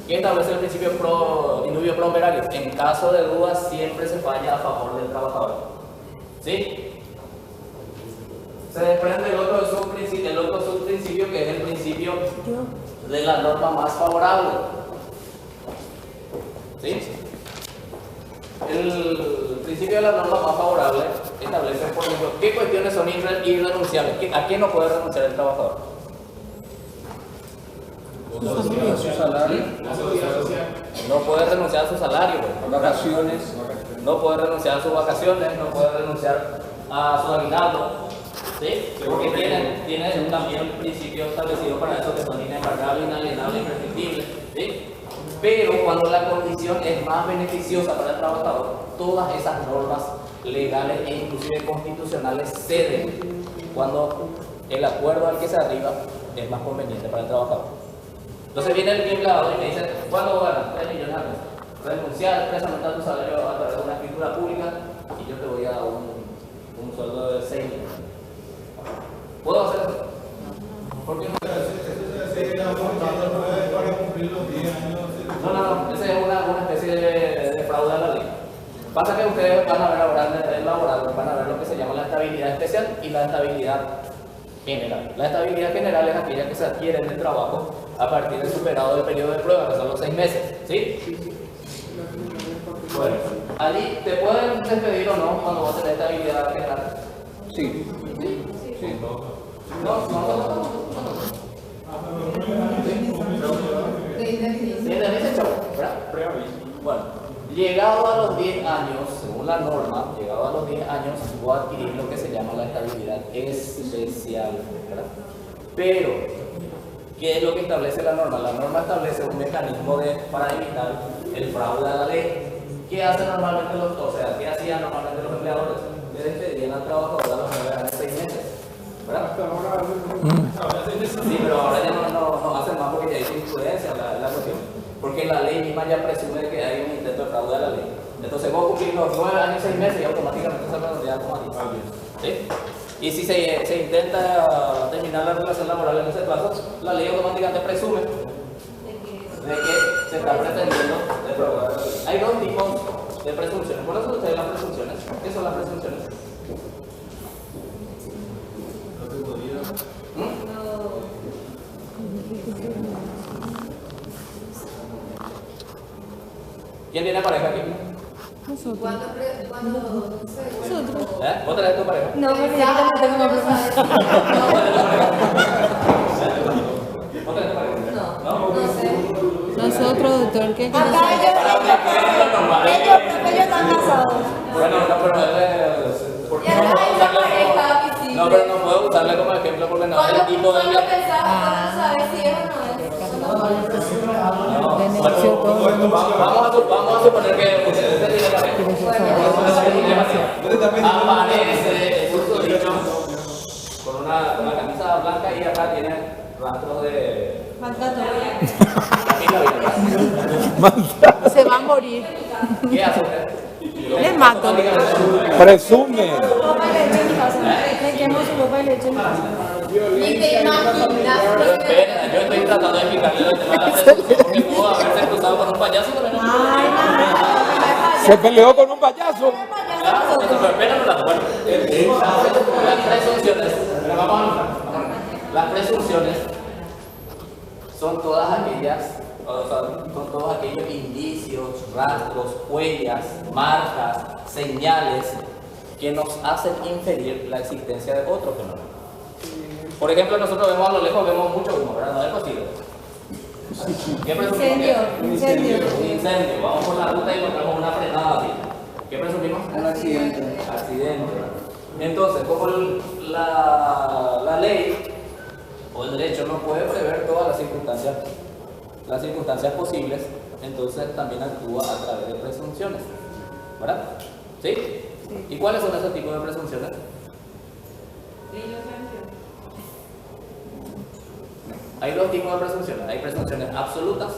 ¿Qué establece el principio indubio pro operario? En caso de dudas, siempre se falla a favor del trabajador. ¿Sí? Se desprende el otro subprincipio, que es el principio de la norma más favorable. ¿Sí? El principio de la norma más favorable establece, por ejemplo, qué cuestiones son irrenunciables, a qué no puede renunciar el trabajador. Su salario, No puede renunciar a su salario, vacaciones, no puede renunciar a sus vacaciones, no puede renunciar a su aguinaldo, ¿sí? Porque tiene también un principio establecido para eso que son inembargables, inalienables, imprescindibles, ¿sí? Pero cuando la condición es más beneficiosa para el trabajador, todas esas normas legales e inclusive constitucionales ceden cuando el acuerdo al que se arriba es más conveniente para el trabajador. Entonces viene el bien clavado y me dice, ¿cuándo ganas? 3 millones al mes. Renunciar expresamente a tu salario a través de una escritura pública y yo te voy a dar un sueldo de 6 millones. ¿Puedo hacer eso? ¿Por qué no? Para cumplir los 10 años. No, esa es una especie de fraude a la ley. Pasa que ustedes van a ver ahora en el laboral, van a ver lo que se llama la estabilidad especial y la estabilidad general. La estabilidad general es aquella que se adquiere en el trabajo a partir del superado del periodo de prueba, que son los 6 meses, ¿sí? Bueno, allí te pueden despedir o no cuando vas a tener estabilidad general. Sí. Sí. No. Bueno, llegado a los 10 años, según la norma, llegado a los 10 años, voy a adquirir lo que se llama la estabilidad especial, ¿verdad? Pero, ¿qué es lo que establece la norma? La norma establece un mecanismo para evitar el fraude a la ley. ¿Qué hacen normalmente qué hacían normalmente los empleadores? Le despedían al trabajador a los 9 años, 6 meses, ¿verdad? Sí, pero ahora ya no hacen más porque ya hay influencia en la cuestión. Porque la ley misma ya presume que hay un intento de fraude a la ley. Entonces vos cumplís los 9 años, 6 meses y automáticamente esa penalidad automática. ¿Sí? Y si se intenta terminar la relación laboral en ese plazo, la ley automáticamente presume de que se está pretendiendo de fraude. Hay dos tipos de presunciones. ¿Cuáles son ustedes las presunciones? ¿Qué son las presunciones? ¿Quién tiene pareja aquí? Nosotros. ¿Vos tenés tu pareja? No, porque yo también tengo una pregunta. ¿Vos tenés tu pareja? ¿No? Nosotros, doctor, ¿qué Acá ellos están casados. Bueno, no, pero porque Ya no puedo hay una pareja visible. no, pero no puedo usarle como ejemplo porque no es el tipo de Cuando pensaba, cuando sabes si es o no es. Vamos a suponer que usted tiene pareja. Aparece justo dicho con una camisa blanca y acá tiene rastros de se va a morir? ¿Qué hace usted? Le mato. Presume. Le quemo su ropa de leche en casa. Ni te imaginas. Espera, yo estoy tratando de explicarle el tema de la presunción porque pudo haberse cruzado con un payaso también. Se peleó con un payaso. Las presunciones son todas aquellas, son todos aquellos indicios, rastros, huellas, marcas, señales que nos hacen inferir la existencia de otro fenómeno. Por ejemplo, nosotros vemos a lo lejos, vemos mucho humo, ¿verdad? No es posible. ¿Qué presumimos? Incendio. Vamos por la ruta y encontramos una frenada así. ¿Qué presumimos? Un accidente. Accidente. Entonces, como la ley o el derecho no puede prever todas las circunstancias posibles, entonces también actúa a través de presunciones. ¿Verdad? ¿Sí? ¿Y cuáles son esos tipos de presunciones? Hay dos tipos de presunciones. Hay presunciones absolutas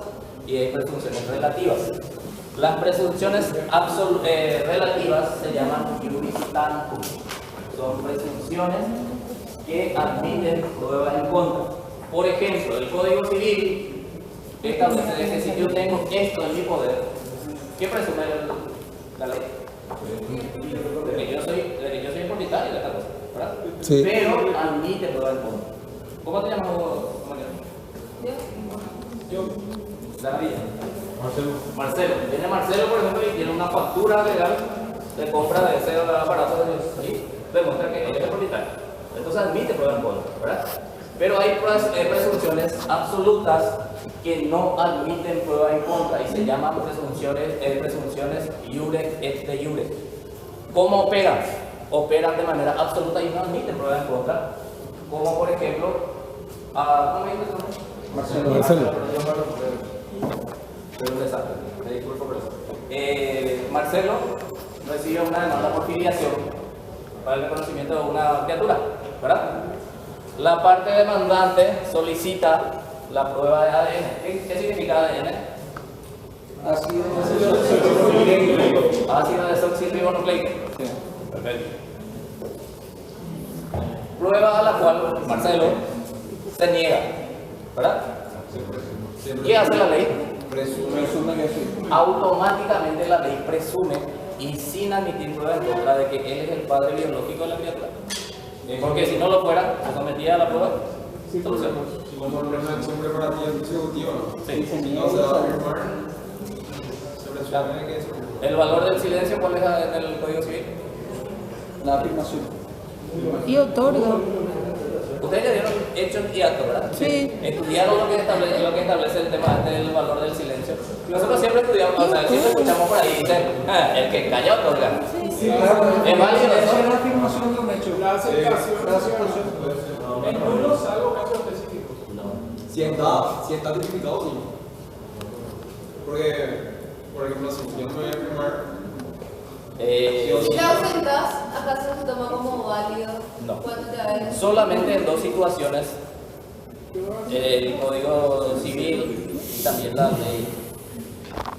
y hay presunciones relativas. Las presunciones relativas se llaman iuris tantum. Son presunciones que admiten pruebas en contra. Por ejemplo, el Código Civil establece que si yo tengo esto en mi poder, ¿qué presume la ley? De que yo soy el propietario de esta cosa, ¿verdad? Sí. Pero admite pruebas en contra. ¿Cómo te llamas vos, compañero? Yo. David. Marcelo. Viene Marcelo, por ejemplo, y tiene una factura legal de compra de ese aparato y demuestra que él es el propietario. Entonces admite prueba en contra, ¿verdad? Pero hay presunciones absolutas que no admiten prueba en contra y se llaman presunciones iure et de iure. ¿Cómo operan? Operan de manera absoluta y no admiten prueba en contra. Como por ejemplo, ¿cómo me dices tú? Marcelo. Pero un desastre, me disculpo por eso. Marcelo recibe una demanda por filiación para el reconocimiento de una criatura, ¿verdad? La parte demandante solicita la prueba de ADN. ¿Qué significa ADN? Ácido desoxirribonucleico. Perfecto. Prueba a la cual Marcelo se niega, ¿verdad? ¿Qué hace la ley? Presume que sí. Automáticamente la ley presume y sin admitir prueba en contra de que él es el padre biológico de la criatura. Porque si no lo fuera, se sometía a la prueba. Solución. Como por una acción preparativa ejecutiva, ¿no? Sí. Si no se va a firmar, se presume que es. ¿El valor del silencio cuál es en el Código Civil? La afirmación. Y otorga. Ustedes ya dieron hechos y actos, ¿verdad? Sí. Estudiaron lo que establece el tema del valor del silencio. Nosotros siempre estudiamos, o sea, siempre escuchamos por ahí, dicen, el que calla otorga. Claro, Es válido esa eso. es la afirmación de un hecho. La aceptación. La aceptación. En unos salvo casos específicos. Si está tipificado, sí. Porque, por ejemplo, si yo me voy a firmar, Si la ausentas, ¿acaso se toma como válido? No. ¿Cuánto te va a dar? Solamente en dos situaciones, el Código Civil y también la ley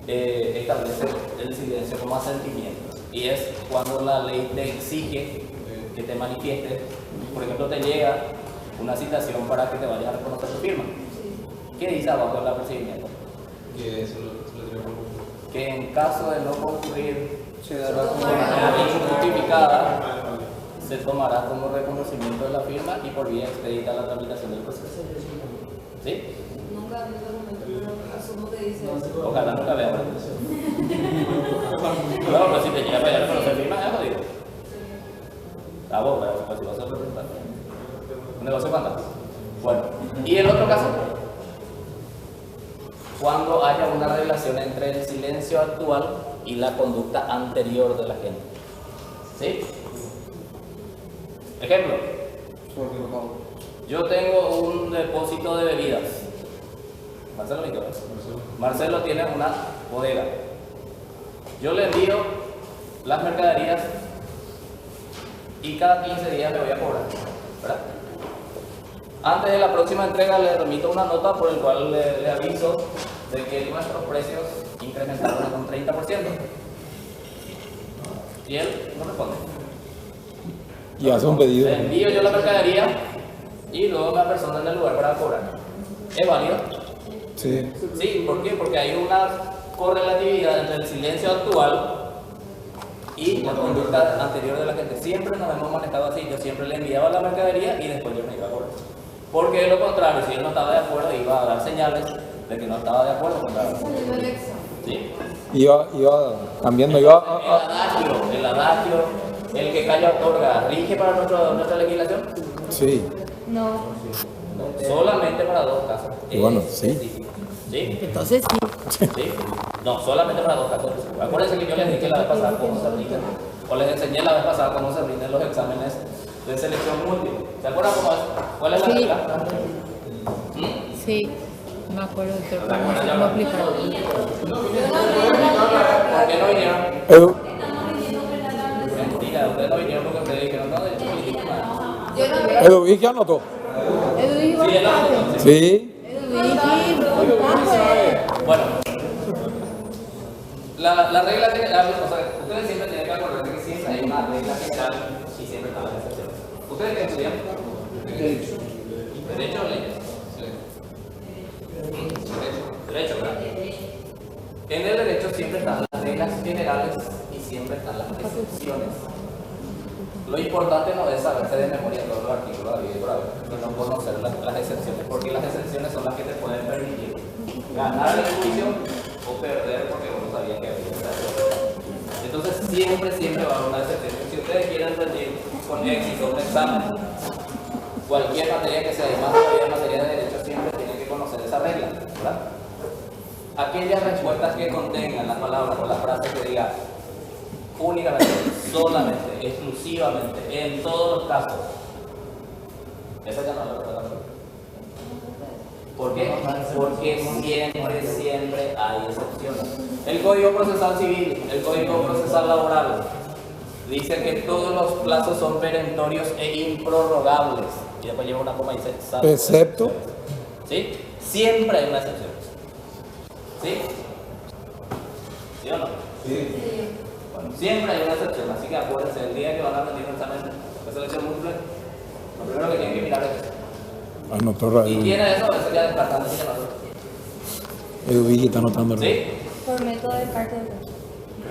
establece el silencio como asentimiento. Y es cuando la ley te exige que te manifiestes. Por ejemplo, te llega una citación para que te vayas a reconocer tu firma. ¿Qué dice abajo del apercibimiento? que eso lo tiene por Que en caso de no concurrir Se dará de manera injustificada, se tomará como reconocimiento de la firma y por vía expedita la tramitación del proceso. ¿Sí? Nunca vi documento, pero asumo que dice eso. Ojalá nunca vea. No, pero si te llega para allá a reconocer firma, ya lo digo. Ah, vos, pues si vas a hacer un negocio fantástico. Bueno, y el otro caso, cuando haya una relación entre el silencio actual y la conducta anterior de la gente. ¿Sí? Ejemplo, yo tengo un depósito de bebidas. Marcelo me quedó. Marcelo tiene una bodega. Yo le envío las mercaderías y cada 15 días le voy a cobrar, ¿verdad? Antes de la próxima entrega le remito una nota por el cual le aviso de que nuestros precios incrementaron en un 30%. Y él no responde. Y hace un pedido. Le envío yo la mercadería y luego me apersono en el lugar para cobrar. ¿Es válido? Sí. Sí, ¿por qué? Porque hay una correlatividad entre el silencio actual y la conducta anterior de la gente. Siempre nos hemos manejado así. Yo siempre le enviaba la mercadería y después yo me iba a cobrar. Porque de lo contrario, si él no estaba de acuerdo, iba a dar señales de que no estaba de acuerdo con la... Saliendo el exo. ¿Sí? Iba cambiando, El adagio, el que calla otorga, ¿rige para nuestra legislación? sí. No. Solamente para dos casos. Y bueno, sí. específicos. ¿Sí? Entonces sí. ¿Sí? No, solamente para dos casos. Acuérdense que yo les dije la vez pasada cómo se rinden, o les enseñé la vez pasada cómo se rinden los exámenes de selección múltiple. ¿Se acuerdan cómo es? ¿Cuál es la Sí. regla? Sí. Me acuerdo, doctor. ¿Se acuerdan ya? ¿Cómo explicar? ¿Por qué no vinieron? Edu, Mentira, ustedes no vinieron porque ustedes dijeron, no, de hecho, político nada. Yo no veo. Edu, ¿y qué anotó? Edu dijo Sí, él lo bastante. anotó, sí. Sí. Edu dijo bastante. Bueno, la regla general, o sea, ustedes siempre tienen que acordarse que siempre hay una regla general y siempre están las excepciones. ¿Ustedes qué estudian? ¿Derecho o leyes? Derecho, ¿verdad? En el derecho siempre están las reglas generales y siempre están las excepciones. Lo importante no es saberse de memoria todos los artículos de la ley, sino conocer las excepciones, porque las excepciones son las que te pueden permitir ganar el juicio o perder porque vos no sabías que había esa excepción. Entonces siempre va a haber una excepción. Si ustedes quieren rendir con éxito un examen, cualquier materia que sea, y más todavía en materia de derecho, siempre tiene que conocer esa regla, ¿verdad? Aquellas respuestas que contengan las palabras o las frases que digan únicamente, solamente, exclusivamente, en todos los casos, esa ya no la verdad. ¿Por qué? Porque siempre hay excepciones. El Código Procesal Civil, el Código Procesal Laboral, dice que todos los plazos son perentorios e improrrogables. Y después lleva una coma y dice Excepto. ¿Sí? Siempre hay una excepción. ¿Sí? ¿Sí o no? Sí. Bueno, siempre hay una excepción, así que acuérdense, el día que van a rendir un examen de selección múltiple, lo primero que tienen que mirar es eso. Anotó Y tiene eso ya descartando, así que no. Eduvigi está anotando. ¿Sí? Por método de cártel.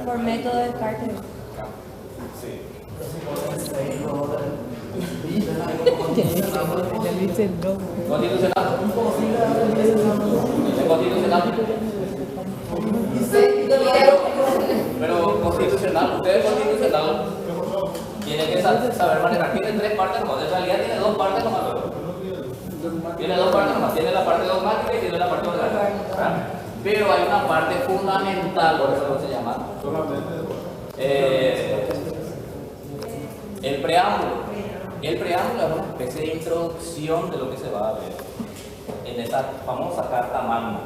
Por método de cártel. Constitucional. ¿Es constitucional? Pero constitucional, usted es constitucional, tiene que saber manejar. Tiene tres partes nomás, en realidad tiene dos partes nomás. Tiene dos partes nomás, tiene la parte dogmática y tiene la parte orgánica, ¿verdad? Pero hay una parte fundamental, por eso se llama el preámbulo. El preámbulo es una especie de introducción de lo que se va a ver en esa famosa Carta Magna,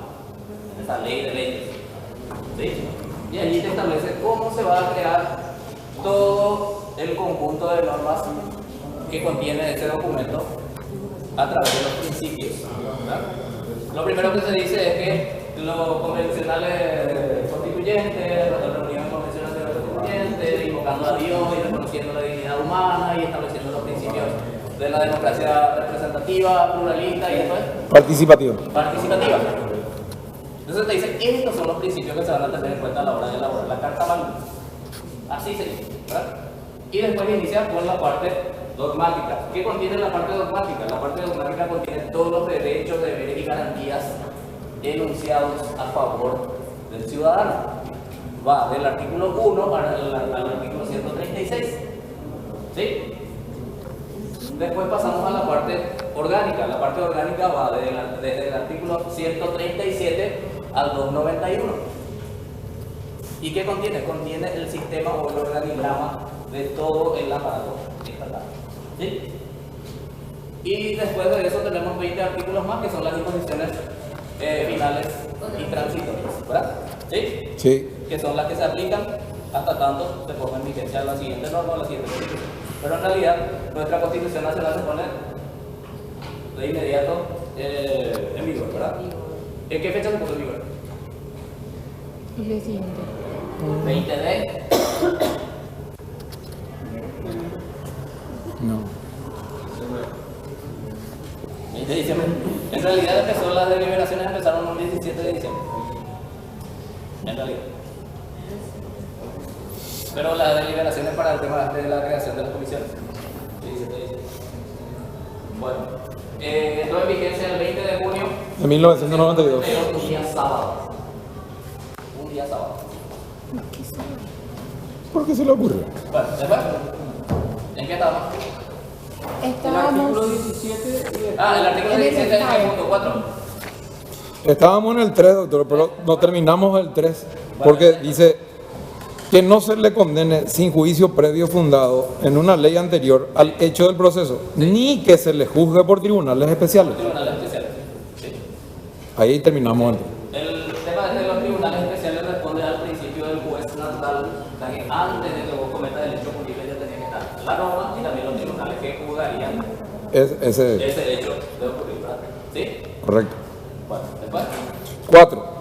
en esa ley de leyes. ¿Sí? Y allí te establece cómo se va a crear todo el conjunto de normas que contiene ese documento a través de los principios, ¿verdad? Lo primero que se dice es que los convencionales constituyentes, las reuniones convencionales de los constituyentes, invocando a Dios y reconociendo la dignidad humana y estableciendo los principios de la democracia representativa, pluralista y después Participativa. participativa. Entonces te dice, estos son los principios que se van a tener en cuenta a la hora de elaborar la Carta Magna. Así se dice, ¿verdad? Y después inicia con la parte dogmática. ¿Qué contiene la parte dogmática? La parte dogmática contiene todos los derechos, deberes y garantías enunciados a favor del ciudadano. Va del artículo 1 al artículo 136. ¿Sí? Después pasamos a la parte orgánica. La parte orgánica va desde el artículo 137 al 291. ¿Y qué contiene? Contiene el sistema o el organigrama de todo el aparato estatal. ¿Sí? Y después de eso tenemos 20 artículos más que son las disposiciones finales y transitorias, ¿verdad? ¿Sí? Sí. Que son las que se aplican hasta tanto se ponga en vigencia la siguiente norma o la siguiente constitución. Pero en realidad nuestra Constitución Nacional se pone de inmediato en vigor, ¿verdad? ¿En qué fecha se puso en vigor? El día siguiente. 20 de... No. 20 de diciembre. En realidad empezó, las deliberaciones empezaron el 17 de diciembre. En realidad. Pero las deliberaciones para el tema de la creación de las comisiones. 17 de diciembre. Bueno. Entró en vigencia el 20 de junio De 1992. un día sábado. Un día sábado. ¿Por qué se le ocurre? Bueno, después. ¿En qué estábamos? Estábamos. 17 Ah, el artículo En el 17 del Estado. punto 4. Estábamos en el 3, doctor, pero no terminamos el 3. Porque dice que no se le condene sin juicio previo fundado en una ley anterior al hecho del proceso, ni que se le juzgue por tribunales especiales. Tribunales especiales. Sí. Ahí terminamos el El tema de los tribunales especiales responde al principio del juez natural, o sea que antes de que vos cometas el hecho punible ya tenía que estar la norma y también los tribunales que juzgarían ese. ese hecho de ocurrir, ¿verdad? ¿Sí? Correcto. Bueno, después. 4.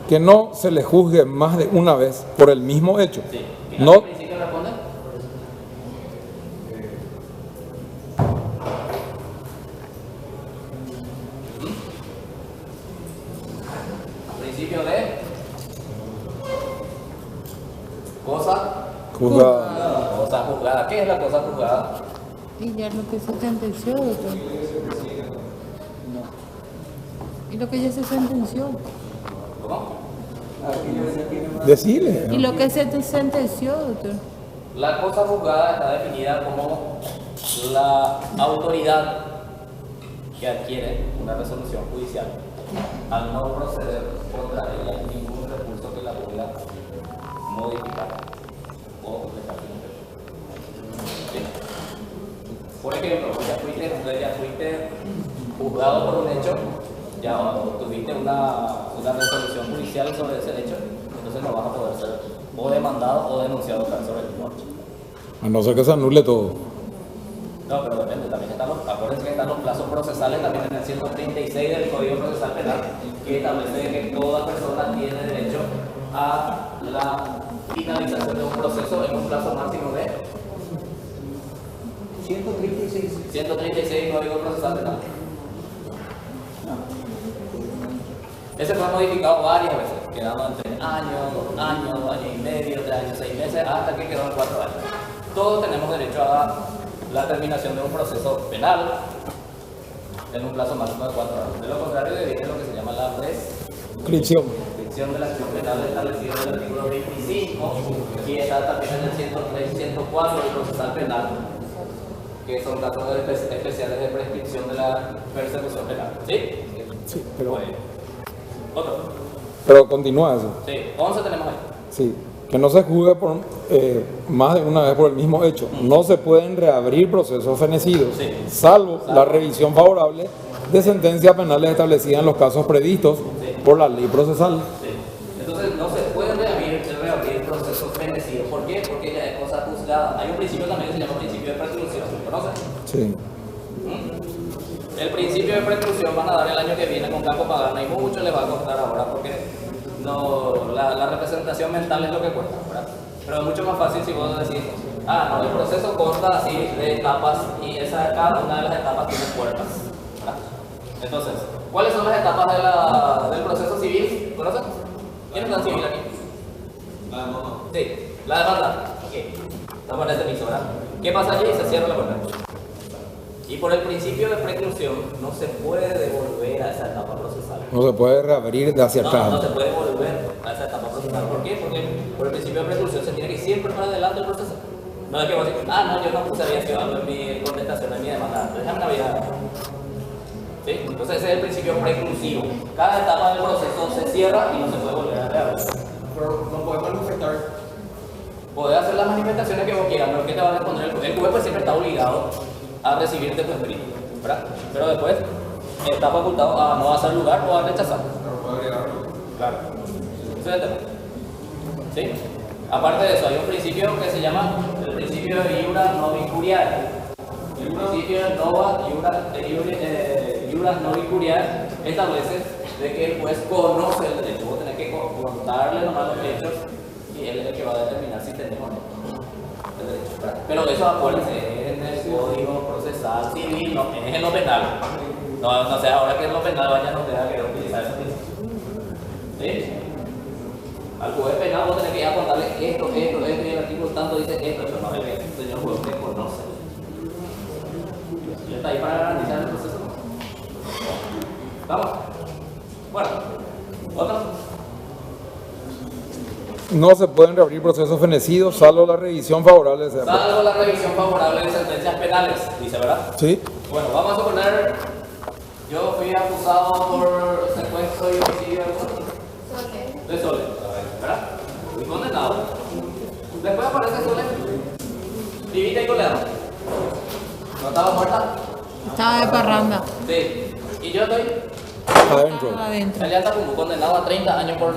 Que no se le juzgue más de una vez por el mismo hecho. Sí. ¿Y a No, qué principio responde? Principio de cosa juzgada. cosa juzgada. ¿Qué es la cosa juzgada? Y ya lo que se sentenció, doctor. Y lo que ya se sentenció. ¿Cómo? Decile. Y lo que se te sentenció, doctor. La cosa juzgada está definida como la autoridad que adquiere una resolución judicial, al no proceder contra ella ningún recurso que la pueda modificar o dejar sin efecto. ¿Sí? Por ejemplo, ya fuiste juzgado por un hecho, ya tuviste una resolución judicial sobre ese hecho, entonces no vas a poder ser o demandado o denunciado sobre el mismo hecho. A no ser que se anule todo. No, pero depende, también acuérdense que están los plazos procesales también en el 136 del Código Procesal Penal, que establece que toda persona tiene derecho a la finalización de un proceso en un plazo máximo de 136 Código Procesal Penal. Ese fue modificado varias veces, quedando en 3 años, 2 años, 2 años y medio, 3 años, 6 meses, hasta que quedó en 4 años. Todos tenemos derecho a la terminación de un proceso penal en un plazo máximo de 4 años. De lo contrario, deviene lo que se llama la Inscripción. prescripción de la acción penal establecida en el artículo 25 y está también en el 103 y 104 del procesal penal, que son casos especiales de prescripción de la persecución penal. ¿Sí? Sí, pero... Otro. Pero continúa eso. Sí, 11 tenemos ahí. Sí, que no se juzgue por, más de una vez por el mismo hecho. No se pueden reabrir procesos fenecidos, Sí. salvo la revisión favorable de sentencias penales establecidas en los casos previstos por la ley procesal. Sí. Entonces no se puede reabrir procesos fenecidos. ¿Por qué? Porque ya es cosa juzgada. Hay un principio también que se llama principio de preclusión. ¿Conocen? Sí. El principio de preclusión van a dar el año que viene con campo pagano y mucho les va a costar ahora porque no, la representación mental es lo que cuesta, ¿verdad? Pero es mucho más fácil si vos decís, no, el proceso consta así de etapas y cada una de las etapas tiene puertas, ¿verdad? Entonces, ¿cuáles son las etapas del proceso civil? ¿Conocen? ¿Quién está en civil aquí? La demanda. Sí, la demanda. ¿Qué? La parte de permiso, ¿verdad? ¿Qué pasa allí? Se cierra la puerta. Y por el principio de preclusión no se puede devolver a esa etapa procesal. No se puede reabrir de hacia atrás. No se puede volver a esa etapa procesal. ¿Por qué? Porque por el principio de preclusión se tiene que ir siempre para adelante el proceso. No es que vos decís, no, yo no puse había sido algo en mi contestación, en mi demanda. Déjame una vida. ¿Sí? Entonces ese es el principio preclusivo. Cada etapa del proceso se cierra y no se puede volver a reabrir. Pero no podemos manifestar. Podés hacer las manifestaciones que vos quieras, pero ¿qué te va a responder? El juez pues siempre está obligado a recibirte tu escrito, ¿verdad? Pero después está facultado a no hacer lugar o a rechazar. Pero puede agregarlo. Claro. Ese es el tema. ¿Sí? Aparte de eso, hay un principio que se llama el principio de iura non incuriare. El principio de iura non incuriare establece de que el juez conoce el derecho. Vos tenés que contarle nomás los hechos y él es el que va a determinar si tenemos o no el derecho, ¿verdad? Pero eso, acuérdense, es en el Código Procesal Civil, no es en lo penal. No sé, ahora que es lo penal vaya no tenga que utilizar ese principio. ¿Sí? Al juez penal vos tenés que ir a contarle esto, y el artículo tanto dice esto, pero no es que el señor juez te conoce. Y está ahí para garantizar el proceso. ¿Vamos? Bueno, ¿otro? No se pueden reabrir procesos fenecidos, salvo la revisión favorable de Salvo la revisión favorable de sentencias penales, dice, ¿verdad? Sí. Bueno, vamos a suponer, yo fui acusado por secuestro y homicidio de Sole, ¿verdad? Fui condenado. Después aparece Sole, vivita y coleada. ¿No estaba muerta? Estaba de parranda. Sí. Y yo estoy Adentro. Adentro. Él ya está como condenado a 30 años por,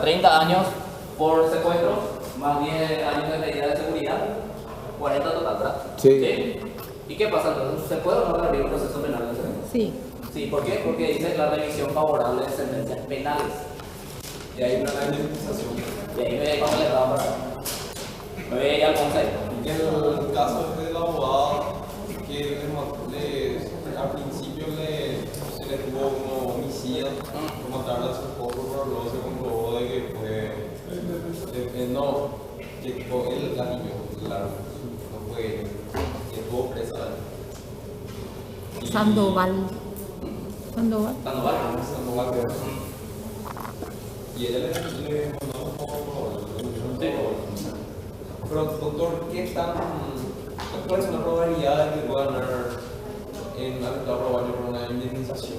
30 años por secuestro, más 10 años de medida de seguridad, 40 total, ¿verdad? Sí. ¿Y qué pasa entonces? ¿Se puede o no reabrir un proceso penal en ese momento? Sí. Sí, ¿por qué? Porque dice la revisión favorable de sentencias penales. Y hay una indemnización. Y ahí me vamos a leer para me voy a ir al consejo. Y que el caso de la abogada que al principio se le tuvo como homicidio por matar a su esposo, pero luego se comprobó de que fue que fue el gatillo, claro, no fue él, que estuvo presa. Sandoval. Sandoval. Y ella le mandó un poco. Pero doctor, ¿cuál es la probabilidad de que pueda ganar en el Estado Paraguayo por una indemnización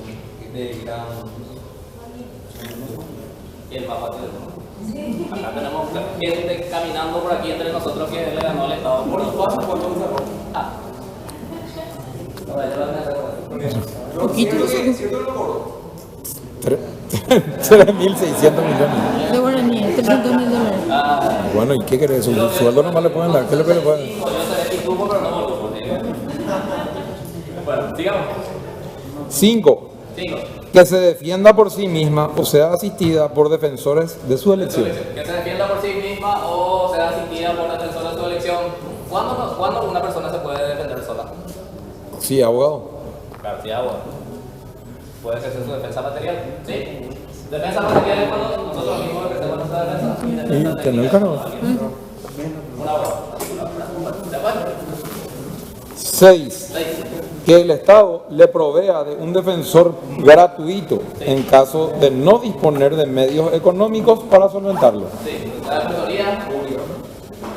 de gran. Y el Papa acá tenemos gente caminando por aquí entre nosotros que le ganó al Estado. ¿Por los pasos cuánto se cerró? Ah. Ahora, ya lo van a hacer. Poquito. ¿Cierto el logro? 3.600 millones. De guaraní, 300.000 dólares. Bueno, ¿y qué querés? Su sueldo nomás le pueden dar. ¿Qué es lo que le pueden dar? Yo seré pituco, pero no boludo. Bueno, sigamos. 5. 5. Que se defienda por sí misma o sea asistida por defensores de su elección. Que se defienda por sí misma o sea asistida por defensores de su elección. ¿Cuándo una persona se puede defender sola? Sí, abogado. Claro, sí, abogado. Puede ejercer su defensa material. ¿Sí? Defensa material es cuando nosotros mismos ejercemos nuestra defensa. Y tener el cargo. Un abogado. ¿De acuerdo? 6. 6. Que el Estado le provea de un defensor gratuito en caso de no disponer de medios económicos para solventarlo. Sí, la defensoría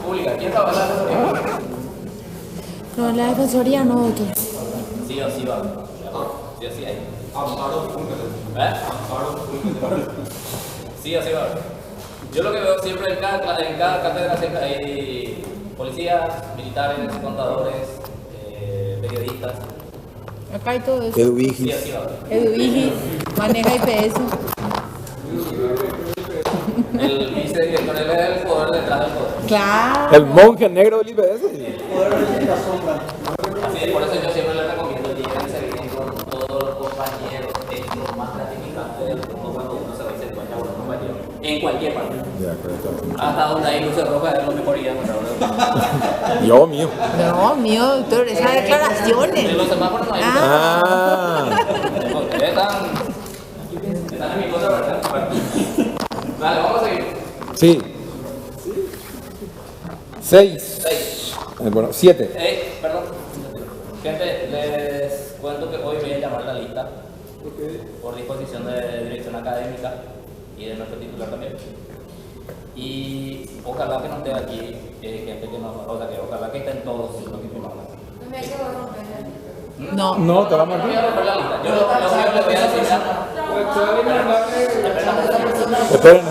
pública. ¿Quién trabaja en la defensoría pública? No, la defensoría no, doctor. Sí o sí va. Sí o sí hay. Amparo público. ¿Eh? Sí o sí va. Yo lo que veo siempre en cada cátedra siempre hay policías, militares, contadores, periodistas. Acá hay todo eso. Sí Eduvigis. o sí va. Eduvigi, maneja IPS. El vicedirector él es el poder detrás del poder. Claro. El monje negro del IPS. Poder de la sombra. Así es, por eso yo siempre les recomiendo llévense bien con todos los compañeros. Es lo más gratificante del mundo cuando uno se va y se encuentra con un compañero. En cualquier parte. Hasta donde hay luces rojas es lo mejor ir a encontrar. Dios mío. No, mío, doctor, esas En declaraciones. los semáforos no hay luces. Ah. Están en mi cosa, ¿verdad? Bueno. Vale, vamos a seguir. Sí. 6. 6. Bueno, 7. Perdón. Gente, les cuento que hoy voy a llamar la lista por disposición de dirección académica y de nuestro titular también. Y ojalá que no esté aquí gente que no, o sea, que ojalá que estén todos los que firmamos. No me hay que romper. No. No, te vamos No a voy a romper la lista. Yo lo que les voy a decir ya. Esperen.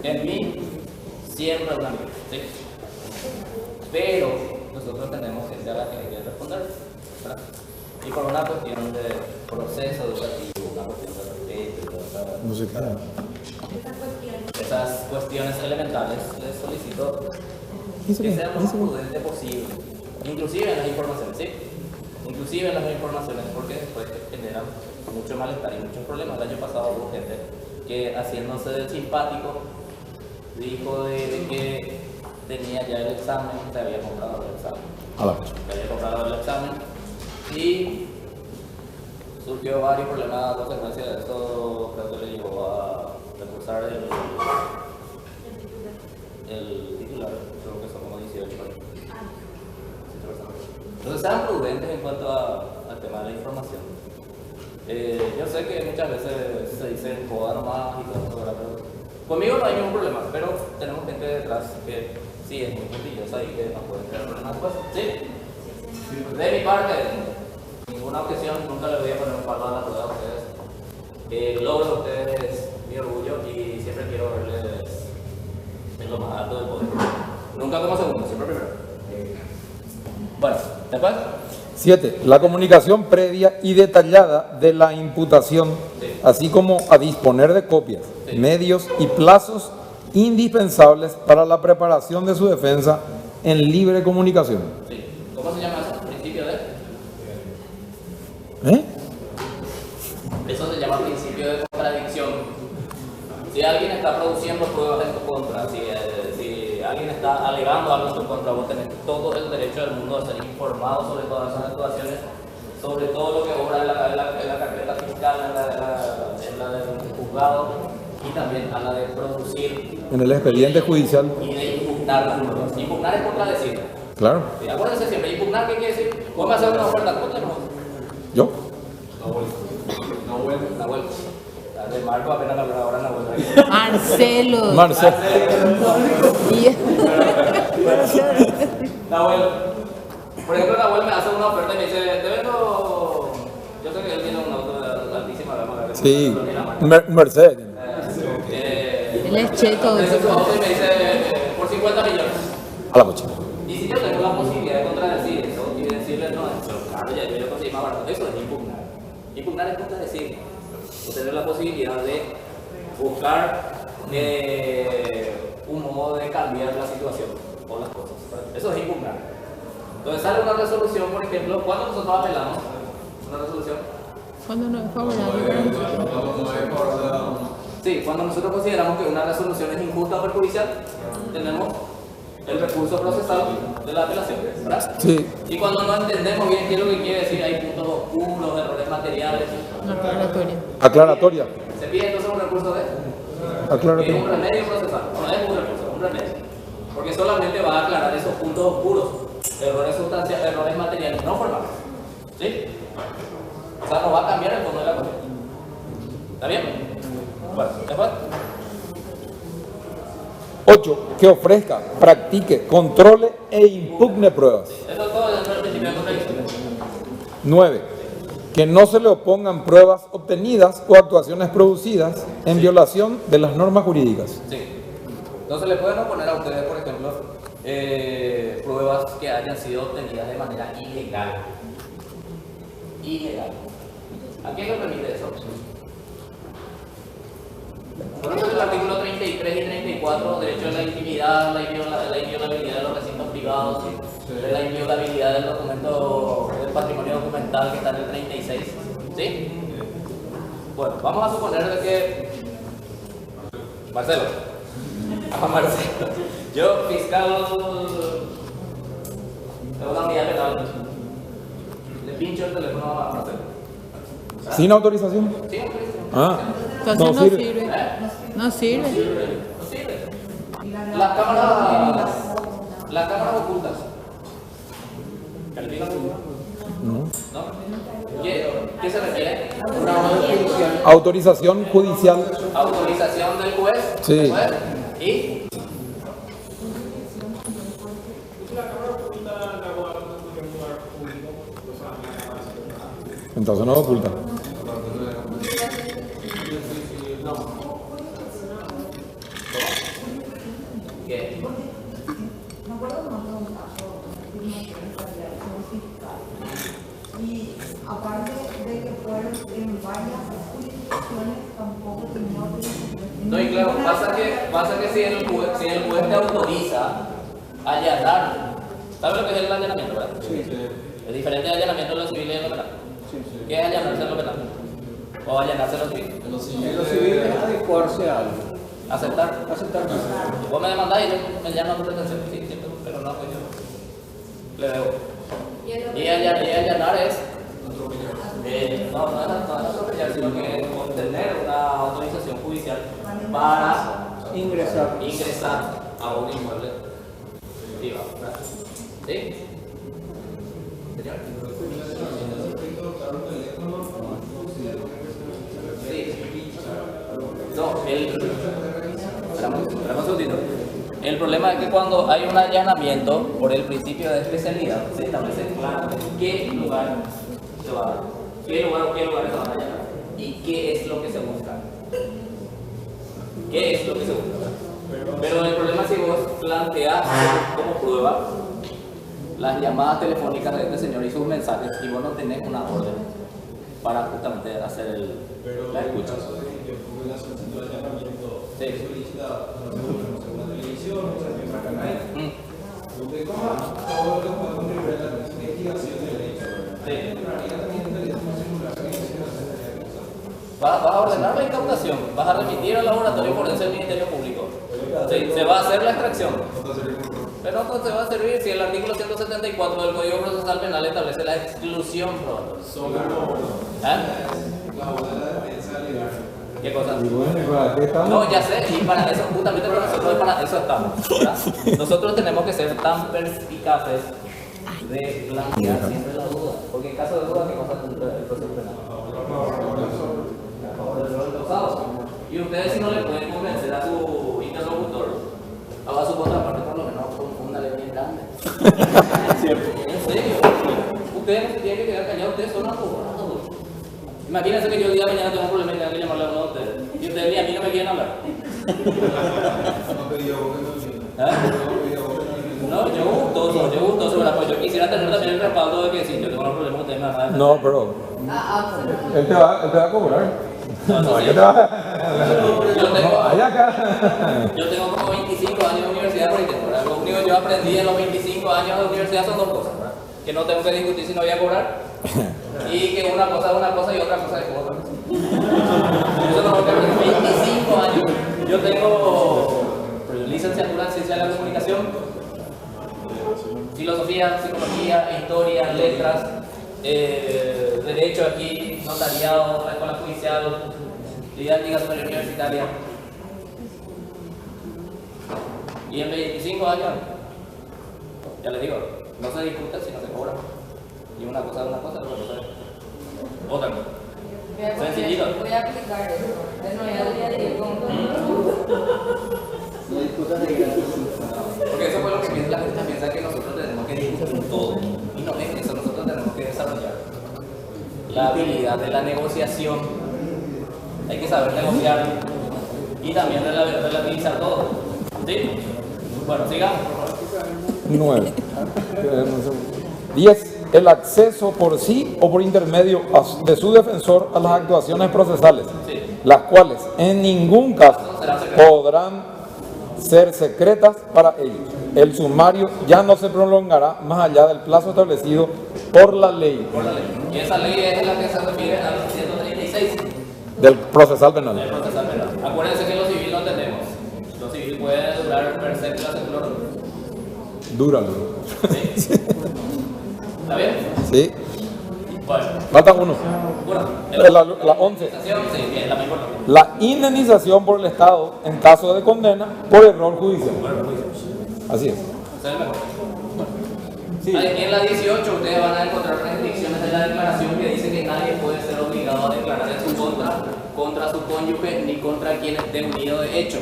En mí siempre una amiga, ¿sí? Pero nosotros tenemos gente a la que hay que responder, ¿verdad? Y por una cuestión de proceso educativo, una cuestión de respeto, No sé qué. esas cuestiones elementales, les solicito que sea lo más prudente posible, inclusive en las informaciones, ¿sí? Inclusive en las informaciones, porque después generan mucho malestar y muchos problemas. El año pasado hubo gente que, haciéndose del simpático, dijo de que tenía ya el examen, se había comprado el examen. Se había comprado el examen y surgió varios problemas a consecuencia de esto. Creo que le llevó a reforzar el titular, creo que son como 18 años. Entonces sean prudentes en cuanto al tema de la información. Yo sé que muchas veces se dice joda nomás y todo eso, pero conmigo no hay ningún problema, pero tenemos gente detrás que sí es muy puntillosa y que nos puede crear problemas después. ¿Sí? De mi parte, ninguna objeción, nunca le voy a poner un palo a la rueda a ustedes. Logro de ustedes mi orgullo y siempre quiero verles en lo más alto del poder. Nunca como segundo, siempre primero. Bueno, después. 7. La comunicación previa y detallada de la imputación, así como a disponer de copias, medios y plazos indispensables para la preparación de su defensa en libre comunicación. Sí. ¿Cómo se llama eso? ¿Principio de? Eso se llama principio de contradicción. Si alguien está produciendo pruebas en tu contra, si alguien está alegando algo en tu contra, vos tenés todo el derecho del mundo a ser informado sobre todas esas actuaciones, sobre todo lo que obra en la carpeta fiscal, en la del juzgado y también a la de producir En el expediente judicial. y de impugnar las pruebas. Impugnar es contradecir. Claro. Y acuérdense siempre, impugnar, ¿qué quiere decir? Vos me haces una oferta, ¿cómo tenemos? ¿Yo? Nahuel. De Marco apenas la hablar ahora Nahuel. Marcelo. Nahuel. Por ejemplo, la web me hace una oferta y me dice, te vendo. Yo sé que él tiene un auto de altísima gama. Sí, Mercedes. Él es cheto. Me dice su auto y me dice, por 50 millones. A la mocha. Y si yo tengo la posibilidad de contradecir eso y decirle, no, pero claro, ya yo conseguí más barato, eso es impugnar. Impugnar es contradecir. O tener la posibilidad de buscar un modo de cambiar la situación o las cosas. Eso es impugnar. Entonces sale una resolución, por ejemplo, cuando nosotros apelamos una resolución. Cuando no es favorable para nosotros. Sí, cuando nosotros consideramos que una resolución es injusta o perjudicial, tenemos el recurso procesal de la apelación, ¿verdad? Sí. Y cuando no entendemos bien qué es lo que quiere decir, hay puntos oscuros, errores materiales. Aclaratoria. Aclaratoria. Se pide entonces un recurso de es Aclaratoria. un remedio procesal, no es un recurso, es un remedio. Porque solamente va a aclarar esos puntos oscuros, errores sustanciales, errores materiales, no formales. ¿Sí? O sea, no va a cambiar el fondo de la cuestión. ¿Está bien? Bueno, después. 8. Que ofrezca, practique, controle e impugne pruebas. Eso es todo dentro del principio de contradicción. 9. Que no se le opongan pruebas obtenidas o actuaciones producidas en violación de las normas jurídicas. Sí. Entonces le pueden oponer a ustedes, por ejemplo, pruebas que hayan sido obtenidas de manera ilegal. Ilegal. ¿A quién le permite eso? Por ejemplo, el artículo 33 y 34, derecho a la intimidad, la inviolabilidad de los recintos privados, la inviolabilidad del documento, del patrimonio documental que está en el 36. ¿Sí? Bueno, vamos a suponer de que Marcelo, yo fiscal de una unidad penal, le pincho el teléfono a Marcelo. ¿Sin autorización? ¿Sí? Ah, Entonces no no sirve. sirve. No sirve. No sirve. Las cámaras ocultas. ¿Califican? ¿No? ¿Qué se refiere? Autorización judicial. Autorización del juez. Sí. ¿Del juez? ¿Y? Entonces no lo oculta. ¿Qué? Me acuerdo que nos un caso y aparte de que fueron en varias jurisdicciones, tampoco tenía autorización. No, y claro, pasa que si el juez te autoriza a allanar, ¿sabes lo que es el allanamiento, verdad? Sí. Es diferente de allanamiento en lo civil y en lo penal. ¿Qué es allanarse en lo penal? O allanarse en lo civil. En lo civil es adecuarse a algo. Aceptar. Aceptar. Vos me demandáis y yo me llamo a tu pretensión, sí, siempre, pero no, pues yo le debo. Y allanar es. No es atropellar, sino que es obtener una autorización judicial para ingresar a un inmueble privado. ¿Sí? Señor. Sí. No, esperamos un segundito. El problema es que cuando hay un allanamiento, por el principio de especialidad, se establece claro qué lugar se va a dar, qué lugares se van a allanar y qué es lo que se busca. ¿Qué es lo que se busca? Pero el problema es que vos planteás como prueba las llamadas telefónicas de este señor y sus mensajes y vos no tenés una orden para justamente hacer la escucha. Sí. Donde coja todo lo que pueda contribuir a la investigación del hecho. Vas a ordenar la incautación, vas a remitir al laboratorio forense del Ministerio Público. Sí, se va a hacer la extracción. Pero no se va a servir si el artículo 174 del Código Procesal Penal establece la exclusión probatoria. ¿Qué cosa? No, ya sé, y para eso, justamente para eso estamos, ¿verdad? Nosotros tenemos que ser tan perspicaces de plantear siempre la duda, porque en caso de duda, ¿qué pasa dentro del proceso penal? Y ustedes, si no le pueden convencer a su interlocutor, a su contraparte, por lo menos confúndale bien grande. ¿En serio? Imagínense que yo el día de mañana tengo un problema y tengo que llamarle a uno de ustedes. Y ustedes ni a mí no me quieren hablar. No, yo gustoso, ¿verdad? Pues yo quisiera tener también el respaldo de que si yo tengo un problema, ustedes me van a defender. No, pero él te va a cobrar. No, yo te va Yo tengo como 25 años de universidad por ejemplo, ¿verdad? Lo único que yo aprendí en los 25 años de universidad son dos cosas, ¿verdad? Que no tengo que discutir si no voy a cobrar y que una cosa es una cosa y otra cosa es otra. Eso no lo que aprendí 25 años. Yo tengo licenciatura en Ciencia de la Comunicación, filosofía, psicología, historia, letras, derecho aquí, notariado, la escuela judicial, didáctica superior universitaria. Y en 25 años, ya les digo, no se discute si no se cobra. Y una cosa es una cosa, otra cosa es otra cosa. Sencillito. Voy a aplicar eso. No voy a ir con No discutas de gratis. Porque eso fue lo que piensa la gente, piensa que nosotros tenemos que discutir todo. Y no es eso, nosotros tenemos que desarrollar la habilidad de la negociación. Hay que saber negociar y también relativizar todo. ¿Sí? Bueno, sigamos, por favor. 9. 10. El acceso por sí o por intermedio de su defensor a las actuaciones procesales, las cuales en ningún caso podrán ser secretas para ellos. El sumario ya no se prolongará más allá del plazo establecido por la ley. Y esa ley es la que se refiere al 136 del procesal penal. del procesal penal. Acuérdense que lo civil no tenemos. Lo civil puede durar per se la secular. Dúralo. ¿Sí? ¿Está bien? Sí. Bueno. Falta uno. La 11. Sí, bien, la más importante. La indemnización por el Estado en caso de condena por error judicial. Así es. Ese es el mejor. Aquí en la 18 ustedes van a encontrar restricciones de la declaración que dice que nadie puede ser obligado a declarar en su contra su cónyuge, ni contra quien esté unido de hecho,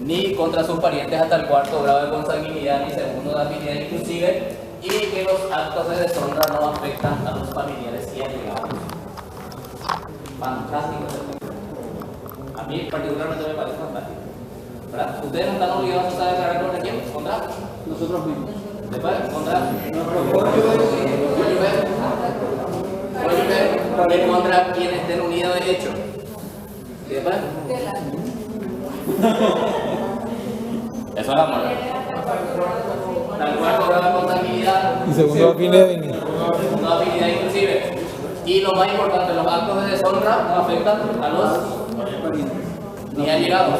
ni contra sus parientes hasta el cuarto grado de consanguinidad, ni segundo de afinidad inclusive, y que los actos de deshonra no afectan a los familiares y allegados. Fantástico. A mí particularmente me parece fantástico. ¿Verdad? Ustedes no están obligados a declarar contra quién, contra Nosotros mismos. después, contra cónyuge, y contra quienes estén unidos de hecho. ¿Y después? Eso es amor. Tal cual cobraba consanguinidad. Y segundo afinidad. Segundo afinidad inclusive. Y lo más importante, los actos de deshonra no afectan a los ni allegados.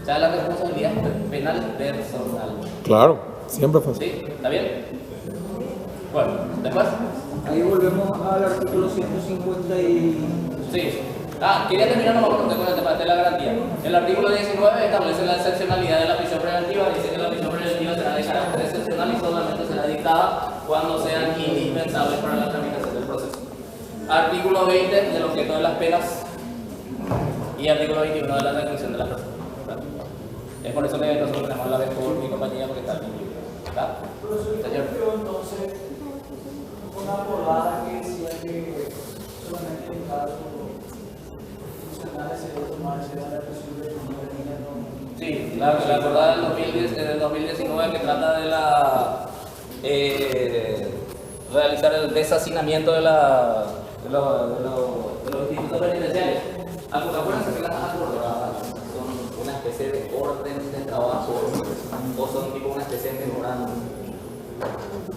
O sea, la responsabilidad penal personal. Claro, siempre fue así. ¿Sí? ¿Está bien? Bueno, después. Ahí volvemos al artículo 150 y... Sí. Quería terminar nomás con el tema de la garantía. El artículo 19 establece la excepcionalidad de la prisión preventiva. Dice que la prisión preventiva será de carácter excepcional y solamente será dictada cuando sean indispensables para la tramitación del proceso. Artículo 20 del objeto de las penas y artículo 21 de la reclusión de las personas. Es por eso que nosotros tenemos la vez por mi compañía porque está bien. ¿Está? Señor. Entonces, una abogada que decía que solamente en casos funcionales se debe tomarse la presión de niños. Sí, la acordada del 2019 que trata de la realizar el deshacinamiento de los institutos penitenciarios. Acuérdense que las acordadas son una especie de orden de trabajo o son tipo una especie de memorando.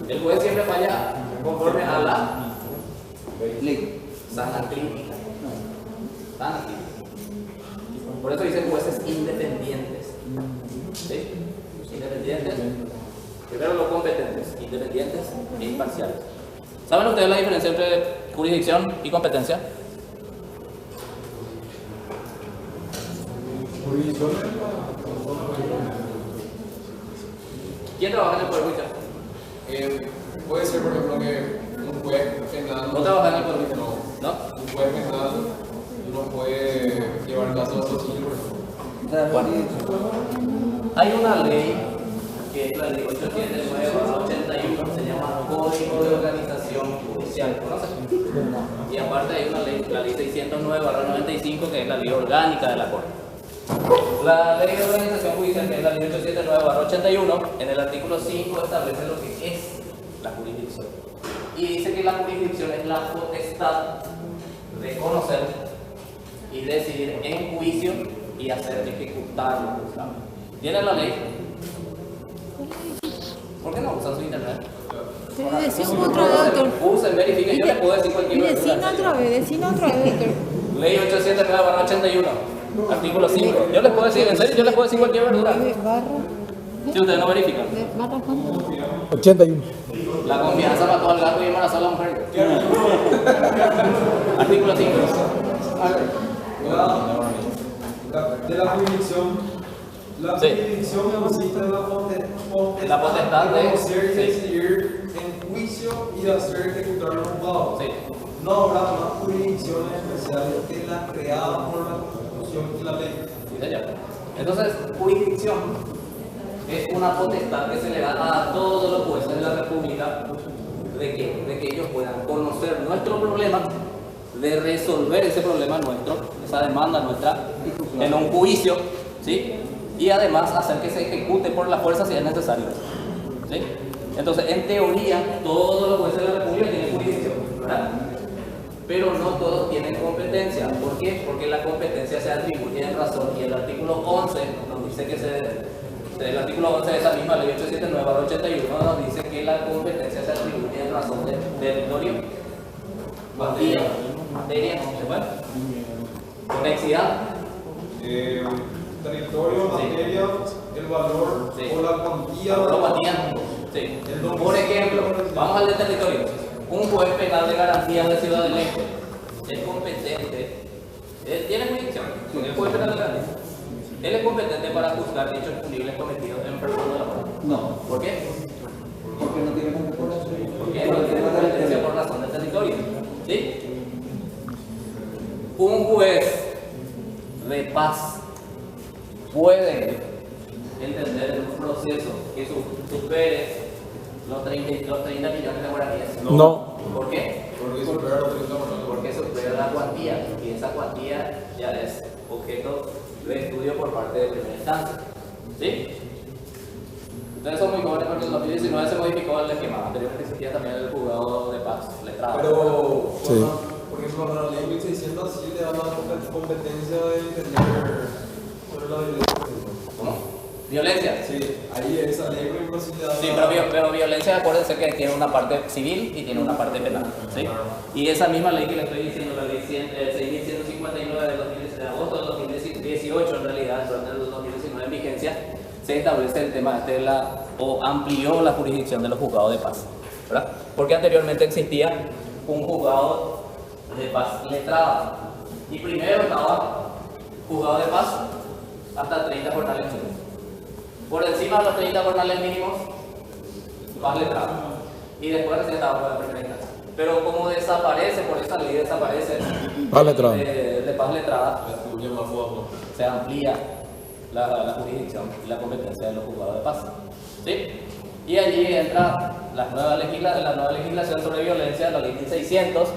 El juez siempre falla conforme a la ley sana clínica. Sana clínica. Por eso dicen jueces independientes. ¿Sí? Independientes. Primero los competentes, independientes e imparciales. ¿Saben ustedes la diferencia entre jurisdicción y competencia? ¿Quién trabaja en el Poder Judicial? Puede ser, por ejemplo, que un juez penal. ¿No trabaja en el Poder Judicial? No. Un juez penal no puede llevar casos a socios, por ejemplo. Bueno, hay una ley que es la ley 879/81, se llama Código de Organización Judicial. Judicial, ¿conoces? Y aparte hay una ley, la ley 609/95, que es la ley orgánica de la Corte. La ley de organización judicial, que es la ley 879/81, en el artículo 5 establece lo que es la jurisdicción. Y dice que la jurisdicción es la potestad de conocer y decidir en juicio y hacer ejecutar lo juzgado. ¿Tienen la ley? ¿Por qué no usan su internet? Decimos otra vez, doctor. Usen, verifiquen, yo les puedo decir cualquier cosa. Decimos otra vez, doctor. Ley 879/81, artículo 5. Yo les puedo decir, en serio, yo les puedo decir cualquier verdura. Si ustedes no verifican. 81. La confianza mató al gato y embarazó a la mujer. Artículo 5. De la jurisdicción. La Sí. jurisdicción consiste en La potestad de conocer y sí. decidir en juicio y de hacer ejecutar los juzgados. Sí. No habrá más jurisdicciones especiales que las creadas por la Constitución y la ley. Sí, señor. Entonces, jurisdicción es una potestad que se le da a todos los jueces de la República de que ellos puedan conocer nuestro problema, de resolver ese problema nuestro, esa demanda nuestra, en un juicio, ¿sí? Y además hacer que se ejecute por la fuerza si es necesario. ¿Sí? Entonces, en teoría, todos los jueces de la República tienen jurisdicción, ¿verdad? Pero no todos tienen competencia. ¿Por qué? Porque la competencia se atribuye en razón, y el artículo 11 nos dice que el artículo 11 de esa misma ley 879/81 nos dice que la competencia se atribuye en razón del territorio, cuantía, materia, ¿se puede? Conexidad. Territorio, materia, el valor Sí. o la cuantía. La cuantía. Sí. Por ejemplo, vamos al de territorio. Un juez penal de garantías de Ciudad del Este es competente, él tiene jurisdicción, el juez penal de garantías. Él es competente para juzgar hechos punibles cometidos en persona de la muerte. No, ¿Por qué? porque no tiene competencia. Porque no tiene competencia por razón de territorio. ¿Sí? Un juez de paz puede entender un proceso que supere los 30 millones de guaraníes. No. ¿Por qué? Porque supera los 30 millones. Porque supera la cuantía, y esa cuantía ya es objeto de estudio por parte de primera instancia. ¿Sí? Entonces son muy jóvenes porque en 2019 se modificó el esquema. Anteriormente existía también el juzgado de paz letrado. Pero, Sí. por ejemplo, a la ley 1600 sí le da la competencia de entender sobre la violencia. ¿Cómo? ¿Violencia? Sí, ahí esa ley, por ejemplo, sí le da Sí, la... pero violencia, acuérdense que tiene una parte civil y tiene una parte penal, ¿sí? Y esa misma ley que le estoy diciendo, la ley 6159 de agosto del 2018, en realidad, durante el 2019 en vigencia, se establece el tema o amplió la jurisdicción de los juzgados de paz, ¿verdad? Porque anteriormente existía un juzgado de paz letrado, y primero estaba juzgado de paz hasta 30 jornales mínimos. Por encima de los 30 jornales mínimos, paz letrada. Y después recién estaba por la primera instancia. Pero como desaparece, por esa ley desaparece Paz letrada. de paz letrada, La atribuye más fuego. se amplía la jurisdicción y la competencia de los juzgados de paz. ¿Sí? Y allí entra la nueva legislación sobre violencia, la ley 1600,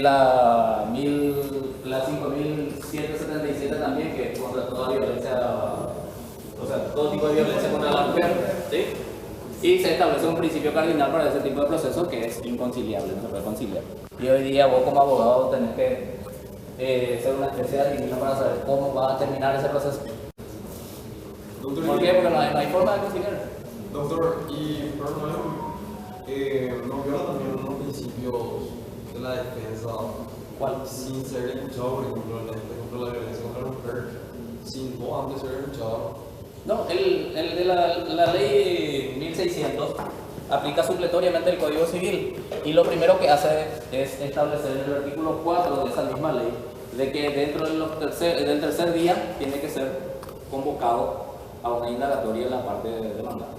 la 5777 también, que contra toda violencia, o sea, todo tipo de violencia contra la mujer, ¿sí? Y se establece un principio cardinal para ese tipo de procesos que es inconciliable, no se puede conciliar. Y hoy día vos como abogado tenés que ser una especie de adivino para saber cómo va a terminar ese proceso. Doctor, ¿Por qué? Porque no hay forma de conciliar. Doctor, y no viola también unos principios de la defensa. ¿Cuál? Sin ser escuchado, por ejemplo, la violencia contra la mujer, sin vos antes ser escuchado. No, el de la ley 1600 aplica supletoriamente el Código Civil, y lo primero que hace es establecer en el artículo 4 de esa misma ley de que dentro del tercer día tiene que ser convocado a una indagatoria en la parte demandada.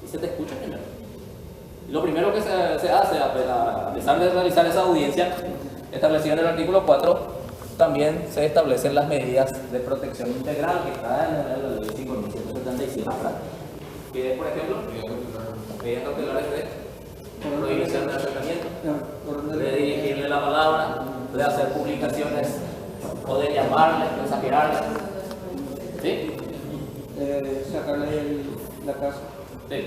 Y se te escucha primero. Lo primero que se hace, a pesar de realizar esa audiencia establecida en el artículo 4, también se establecen las medidas de protección integral que están en la ley 5177, ¿verdad? Que es, por ejemplo, medidas cautelares de prohibición de acercamiento, Orden de de- dirigirle la palabra, de hacer publicaciones o de llamarle, mensajearle. ¿Sí? Sacarle la casa. Sí.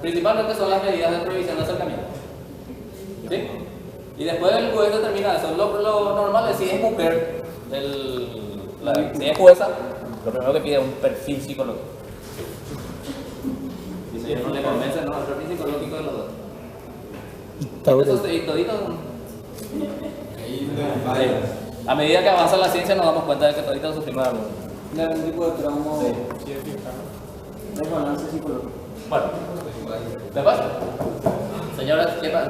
Principalmente son las medidas de prohibición de acercamiento. ¿Sí? Y después el juez determina eso. Lo normal es si es mujer, si es jueza, lo primero que pide es un perfil psicológico. Y si no le convence, no, el perfil psicológico de los dos. Esos toditos. A medida que avanza la ciencia nos damos cuenta de que toditos sufrimos de algo. De algún tipo de trauma o desbalance psicológico. Bueno, después, señora, ¿qué pasa?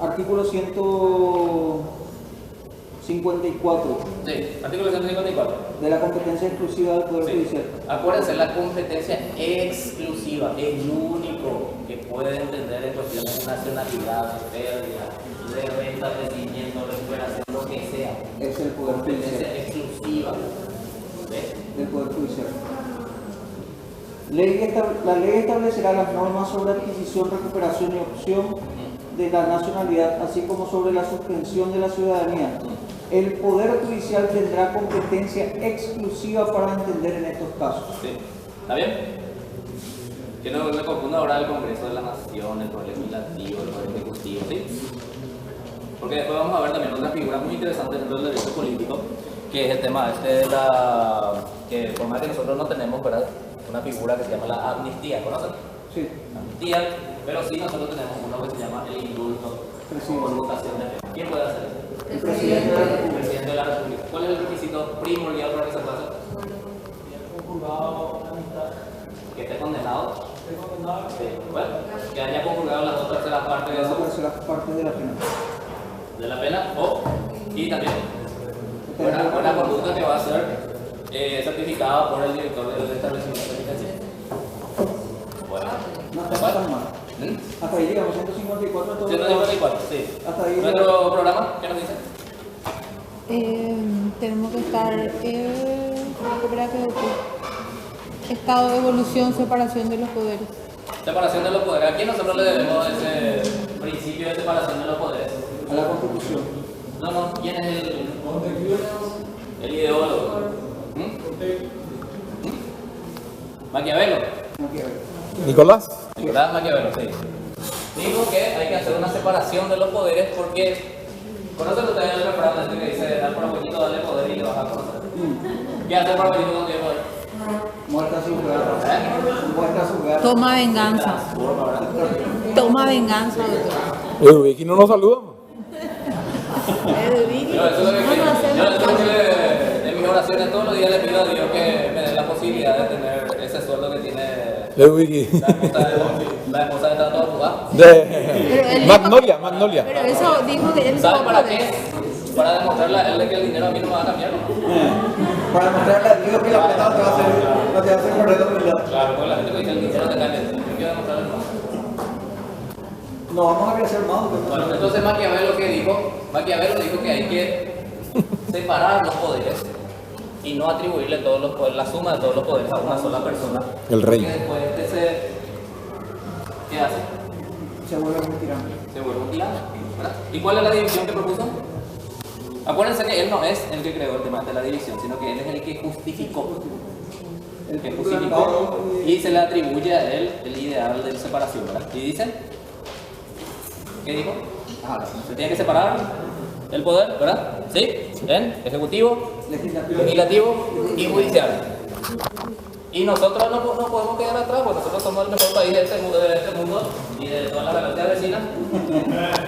Artículo 154 Sí, artículo 154. de la competencia exclusiva del Poder Sí. Judicial. Acuérdense, la competencia exclusiva, el único que puede entender en cuestiones de nacionalidad, de pérdida, de restablecimiento, recuperación, lo que sea. Es el Poder Competencia Judicial. exclusiva. ¿Ves? Del Poder Judicial. La ley establecerá las normas sobre adquisición, recuperación y opción de la nacionalidad, así como sobre la suspensión de la ciudadanía. El Poder Judicial tendrá competencia exclusiva para entender en estos casos. Sí. ¿Está bien? Que no me confunda ahora el Congreso de la Nación, el Poder Legislativo, el Poder Ejecutivo, ¿sí? Porque después vamos a ver también otra figura muy interesante dentro del derecho político, que es el tema de que por más que nosotros no tenemos, ¿verdad?, una figura que se llama la amnistía, ¿conocen? Sí. Amnistía, pero sí nosotros tenemos uno que se llama el indulto o conmutación de pena. ¿Quién puede hacer eso? El presidente de la República. El presidente de la República. ¿Cuál es el requisito primordial para que se pueda hacer? Que esté condenado. Sí. Bueno, que haya concurrido las dos terceras partes de Las eso. terceras partes de la pena. De la pena y también buena conducta que va a ser certificada por el director del establecimiento penitenciario. Bueno, No está tan mal. Hasta ahí llegamos, 154 todo. 154, sí. Hasta ahí Nuestro programa, ¿qué nos dice? Tenemos que estar estado de evolución, separación de los poderes. Separación de los poderes. ¿A quién nosotros le debemos ese principio de separación de los poderes? a la Constitución. No, ¿quién es el ideólogo? Maquiavelo. Nicolás. Nicolás Maquiavelo, sí. Dijo que hay que hacer una separación de los poderes porque ¿conocen ustedes el refrán este que dice al propuesto darle poder y le vas a conocer? ¿Qué hace el propuesto cuando tiene poder? Muerta su garra. Muerta su garra. Toma venganza. Toma venganza, doctor. Vicky no nos saluda. Yo eso es lo que de mis oraciones todos los días le pido a Dios que me dé la posibilidad de tener ese sueldo que tiene Vicky. la esposa de tanto abogado. De Magnolia. Pero eso dijo que él ¿Saben no para puede. qué? Para demostrarle a él de que el dinero a mí no me va a cambiar, ¿no? Para mostrarle a Dios que la plata no te va a hacer, no te va a hacer perder la humildad. Claro, porque la gente que dice el dinero te cambia. Yo quiero demostrarle más. No vamos a crecer más. Bueno, entonces Maquiavelo dijo que hay que separar los poderes y no atribuirle todos los poderes, la suma de todos los poderes a una sola persona. El rey. Porque después ¿qué hace? Se vuelve un tirano. Se vuelve un tirano, ¿verdad? ¿Y cuál es la división que propuso? Acuérdense que él no es el que creó el tema de la división, sino que él es el que justificó. El que justificó y se le atribuye a él el ideal de separación, ¿verdad? Y dice, ¿qué dijo? Se tiene que separar el poder, ¿verdad? ¿Sí? En ejecutivo, legislativo y judicial. Y nosotros no podemos quedar atrás, porque nosotros somos el mejor país de este mundo y de todas las galaxias vecinas.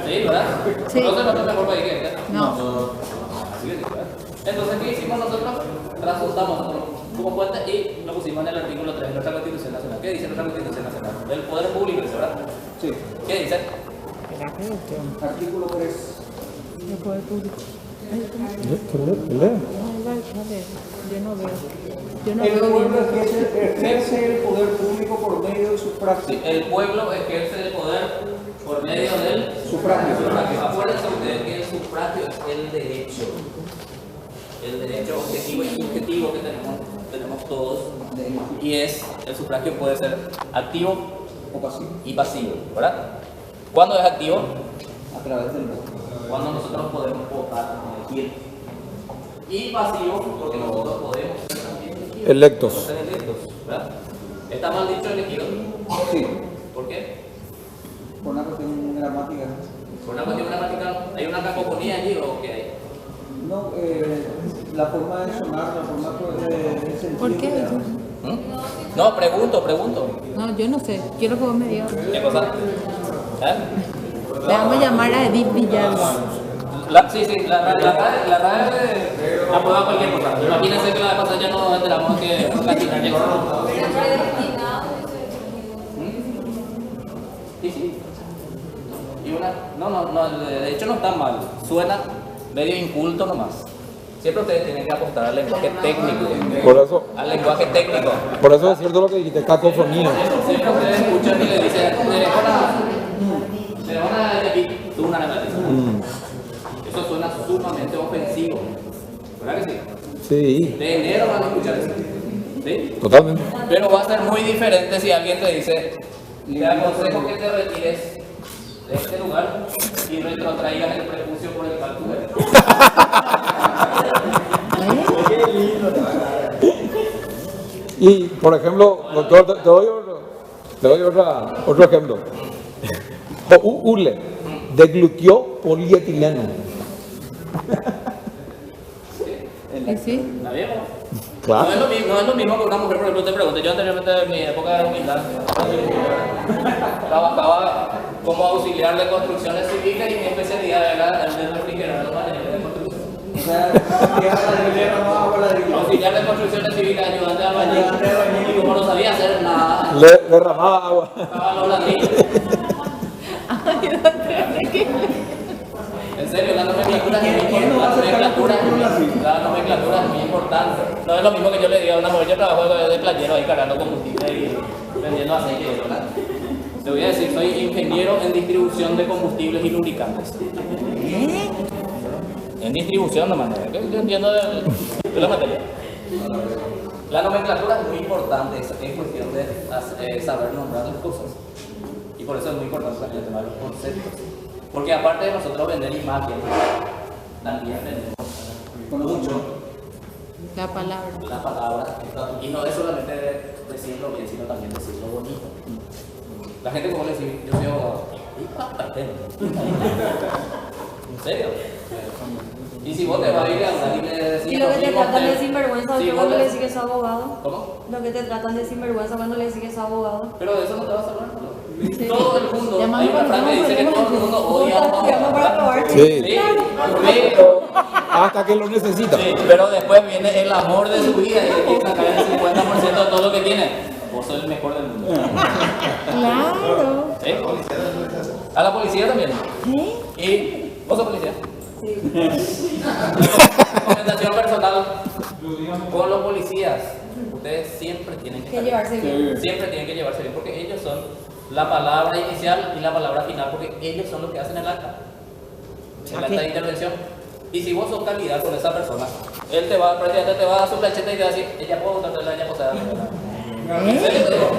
¿Sí, verdad? Sí. Entonces no es el mejor país que este. No. Así es, ¿verdad? Entonces, ¿qué hicimos nosotros? Transjuntamos como fuente y lo pusimos en el artículo 3 de nuestra Constitución Nacional. ¿Qué dice nuestra Constitución Nacional? Del poder público, ¿verdad? Sí. ¿Qué dice? Artículo 3. El poder público. Yo no veo. El pueblo ejerce el poder público por medio del sufragio. Sí, el pueblo ejerce el poder por medio del Sufragio. Acuérdense ustedes que el sufragio es el derecho objetivo y subjetivo que tenemos todos, y el sufragio puede ser activo O pasivo. y pasivo, ¿verdad? ¿Cuándo es activo? A través del voto. Cuando nosotros podemos votar, elegir. Y pasivo, porque nosotros podemos ser también Electos. ser electos, ¿verdad? ¿Está mal dicho elegido? Sí, ¿Por qué? por una cuestión gramática. ¿Por una cuestión gramatical? ¿Hay una cacofonía allí o qué hay? No, la forma de sonar, la forma de sentir. ¿Por qué? No, pregunto. No, yo no sé. Quiero que vos me digas. ¿Qué cosa? ¿Eh? Le vamos a llamar a Edith Villalba. Sí, la RAE aprueba cualquier cosa. Imagínense que la vez pasada ya nos enteramos que Latina llegó. Sí. Y una, no, de hecho no está mal. Suena medio inculto nomás. Siempre ustedes tienen que apostar al lenguaje técnico. Por eso, Al lenguaje técnico. por eso es cierto lo que dijiste, cacofonía. Siempre ustedes escuchan y le dicen, le van a decir, tú una analiza. Eso suena sumamente ofensivo. ¿Verdad que sí? Sí, De enero van a escuchar eso. ¿Sí? totalmente. Pero va a ser muy diferente si alguien te dice, te aconsejo que te retires de este lugar y retrotraigas el prepucio por el cálculo. Y, por ejemplo, doctor, te doy otro ejemplo. ULE, deglutió polietileno. ¿Y sí? ¿Está bien? Claro. No es lo mismo que una mujer, por ejemplo, te pregunte. Yo anteriormente, en mi época de humildad, trabajaba como auxiliar de construcciones civiles y mi especialidad era el de refrigerar los materiales de construcción. O sea, Auxiliar de construcciones civiles, ayudante de albañil. Y como no sabía hacer nada, Le derramaba agua. estaba los ladrillos. En serio, la nomenclatura es muy importante. La nomenclatura es muy importante. No es lo mismo que yo le diga a una mujer, yo trabajo de playero ahí cargando combustible y vendiendo aceite, ¿verdad? Te voy a decir, soy ingeniero en distribución de combustibles y lubricantes. En distribución nomás, yo entiendo de la materia. La nomenclatura es muy importante, es cuestión de saber nombrar las cosas. Y por eso es muy importante también el tema de los conceptos. Porque aparte de nosotros vender imagen, también vendemos mucho La palabra. la palabra. Y no es solamente decirlo bien, sino también decirlo bonito. La gente como le dice, yo soy abogado. ¿En serio? Y si vos te vas a ir a hablar y le decís... Y lo que te mismo tratan de usted- sinvergüenza, si cuando vos le le- decís que sos abogado. ¿Cómo? Lo que te tratan de sinvergüenza cuando le decís que sos abogado. Pero de eso no te vas a hablar. Todo el mundo, Llamando hay una para frase que dice que todo el mundo odia a los Estudiando para abogados. probar. Sí. Sí, pero, Hasta que lo necesita. sí, pero después viene el amor de su vida y empieza a caer el 50% de todo lo que tiene. Vos sos el mejor del mundo. Claro. ¿Sí? A la policía también. ¿Y vos sos policía? Recomendación personal con los policías. Ustedes siempre tienen Que llevarse bien. Siempre tienen que llevarse bien porque ellos son la palabra inicial y la palabra final porque ellos son los que hacen el acta. El acta de intervención. Y si vos sos calidad con esa persona, él te va, prácticamente te va a dar su plancheta y te va a decir, ella puede votarte la año pasado. ¿En serio te digo?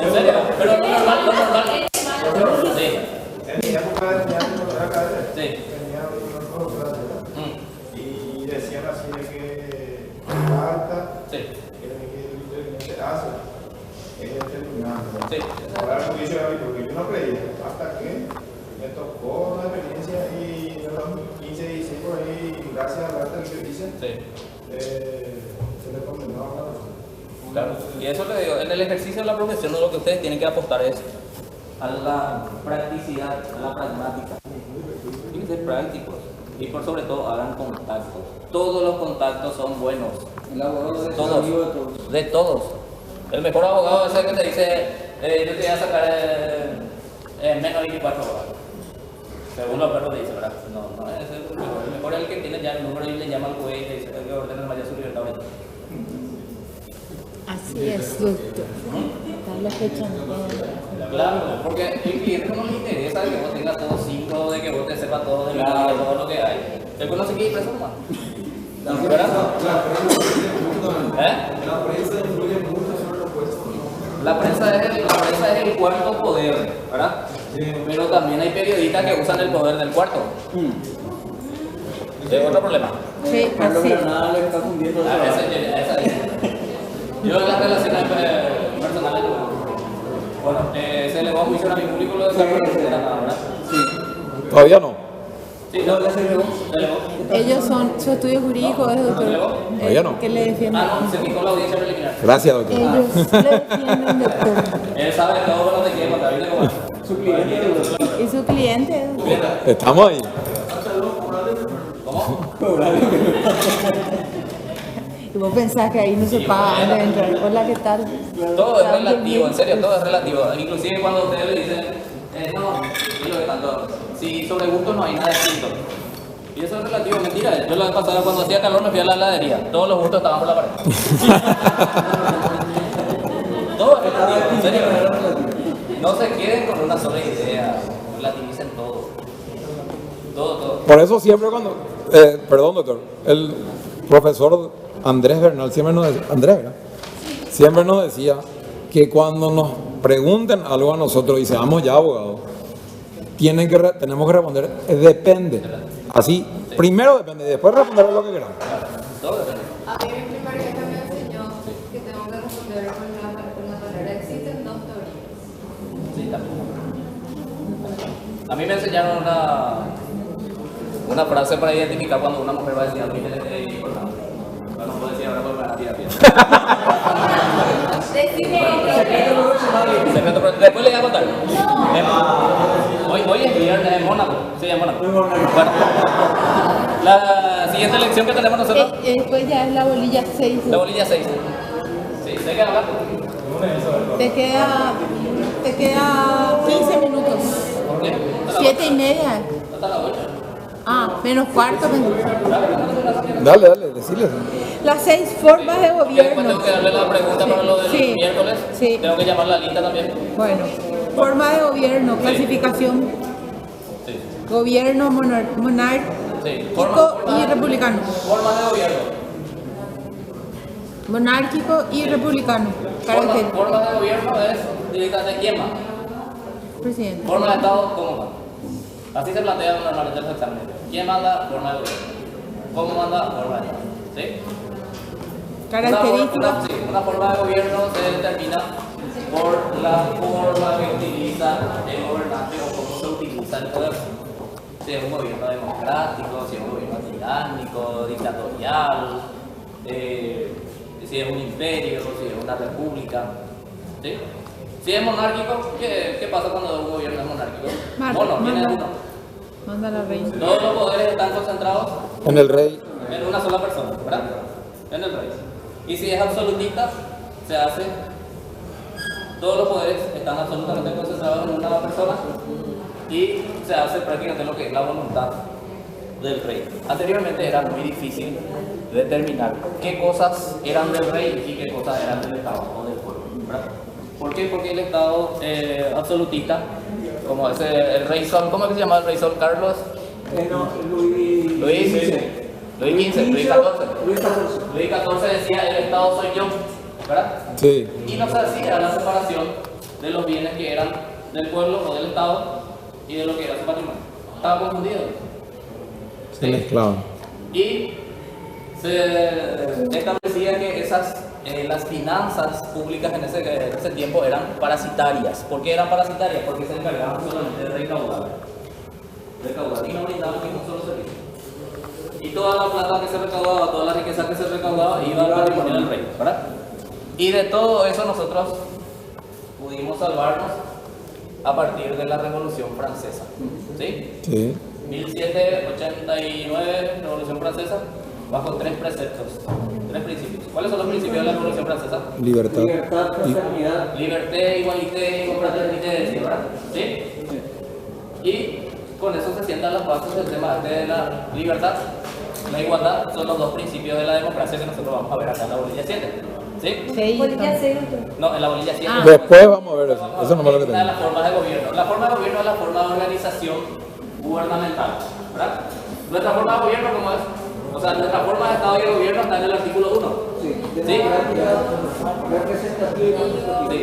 ¿En serio? Pero lo normal, lo normal. Sí. En mi época de estudiante, cuando era cadete, Sí. tenía unos profesores y decían así de que la alta, Sí. que se hace, es determinante. Sí. Ahora lo que hice hoy, porque yo no creía, hasta que me tocó una experiencia y en los 15, 16 por ahí, gracias al arte que hice, Sí. se le condenó a una persona. Claro. Y eso le digo, en el ejercicio de la profesión lo que ustedes tienen que apostar es a la practicidad, a la pragmática. Tienen que ser prácticos y por sobre todo hagan contactos. Todos los contactos son buenos. El abogado es Todos. amigo de todos. De todos. El mejor abogado es el que te dice, yo te voy a sacar en menos de 24 horas. Según los perros dicen, ¿verdad? No es el mejor. El mejor es el que tiene ya el número y le llama al juez y le dice que ordene el mayor su libertad ahorita. Así es, doctor. Está la fecha. Claro, porque el cliente no le interesa de que vos tengas todo ciclo, de que vos te sepas todo de todo lo que hay. El que no se quiere preso nomás. ¿Verdad? ¿Eh? La prensa influye mucho sobre los puestos. La prensa es el cuarto poder, ¿verdad? Pero también hay periodistas que usan el poder del cuarto. Es otro problema. Sí, Carlos así. Granada le está fundiendo Ah, esa es. Yo en las relaciones personales, bueno, se le va a juicio a mi público lo de Granada, ¿verdad? Todavía no. Sí, no, se elevó. Ellos son, su estudio jurídico es doctor. Todavía no. Que le defiende. Ah, no, se fijó la audiencia preliminar. Gracias, doctor. Ellos le defienden, doctor. Él sabe todo lo que quiere contar, ¿viste cómo es? su cliente. Y su cliente, doctor. Estamos ahí. ¿Cómo? Y vos pensás que ahí no se paga antes de entrar. Hola, ¿qué tal? Todo es relativo, en serio, todo es relativo. Inclusive cuando ustedes le dicen, no, y lo que tanto, si sobre gusto no hay nada escrito. Y eso es relativo, mentira. Yo la vez pasada cuando hacía calor me fui a la heladería. Todos los gustos estaban por la pared. Todo es relativo, en serio. No se queden con una sola idea, relativicen todo. Todo. Por eso siempre cuando, perdón doctor, el profesor Andrés Bernal siempre nos decía, Andrés, ¿verdad? Siempre nos decía que cuando nos pregunten algo a nosotros y seamos ya abogados, tenemos que responder, depende. Así, primero depende, y después responder lo que queramos. Todo depende. A mí mi primer jefe me enseñó que tengo que responder con la palabra. Existen dos teorías. Sí, también. A mí me enseñaron una frase para identificar cuando una mujer va a decir algo importante. No puedo decir ahora porque me van a tirar piedra. Decime Secreto, pero después le voy a contar. Hoy es viernes en Mónaco. Sí, en Mónaco. Bueno, la siguiente lección que tenemos nosotros. Después ya es la bolilla 6. La bolilla 6. Sí, ¿de qué hablar? Te queda 15 minutos. ¿Qué? 7:30. Hasta la 8. Ah, menos cuarto. Dale, decirle. Las 6 formas de Después gobierno. tengo que darle la pregunta para lo del Sí. miércoles. Sí. Tengo que llamar a la lista también. Bueno, forma de gobierno, clasificación, Sí. gobierno monárquico Sí. y republicano. Forma de gobierno. Monárquico y republicano. Características. Forma de gobierno es directamente quién manda. Presidente. Forma de Estado, ¿cómo manda? Así se plantea normalmente los exámenes. ¿Quién manda? Forma de gobierno. ¿Cómo manda? Forma de Estado. ¿Sí? Características. Una forma de gobierno se determina por la forma que utiliza el gobernante o cómo se utiliza el poder. Si es un gobierno democrático, si es un gobierno tiránico, dictatorial, si es un imperio, si es una república. ¿Sí? Si es monárquico, ¿qué pasa cuando un gobierno es monárquico? Mono, viene de uno. Manda la reina. Todos los poderes están concentrados En el rey. en una sola persona, ¿verdad? En el rey. Y si es absolutista, se hace, todos los poderes están absolutamente concentrados en una persona y se hace prácticamente lo que es la voluntad del rey. Anteriormente era muy difícil determinar qué cosas eran del rey y qué cosas eran del Estado o del pueblo, ¿verdad? ¿Por qué? Porque el Estado absolutista, como es el rey Sol, ¿cómo es que se llama el rey Sol? Carlos Luis XV, Luis XIV. Luis XIV decía, el Estado soy yo, ¿verdad? Sí. Y no se hacía la separación de los bienes que eran del pueblo o del Estado y de lo que era su patrimonio. Estaba confundido. Se mezclaba. Y se establecía que las finanzas públicas en ese tiempo eran parasitarias. ¿Por qué eran parasitarias? Porque se encargaban solamente de recaudar y no brindaban ningún solo servicio. Y toda la plata que se recaudaba, toda la riqueza que se recaudaba iba al patrimonio del rey, ¿verdad? Y de todo eso nosotros pudimos salvarnos a partir de la Revolución Francesa. ¿Sí? Sí. 1789, Revolución Francesa, bajo 3 preceptos, 3 principios. ¿Cuáles son los principios de la Revolución Francesa? Libertad. Libertad, fraternidad. Liberté, igualité y confraternité, ¿verdad? ¿Sí? Y con eso se sientan las bases del tema de la libertad. La igualdad son los 2 principios de la democracia que nosotros vamos a ver acá en la bolilla 7. ¿Sí? Bolilla 6, No, en la bolilla 7. Después vamos a ver eso. Eso no me lo que Una de tengo. las formas de gobierno. La forma de gobierno es la forma de organización gubernamental, ¿verdad? Nuestra forma de gobierno, ¿cómo es? O sea, nuestra forma de Estado y de gobierno está en el artículo 1. Sí, ¿Sí? democrática, representativa y consultativa. Sí.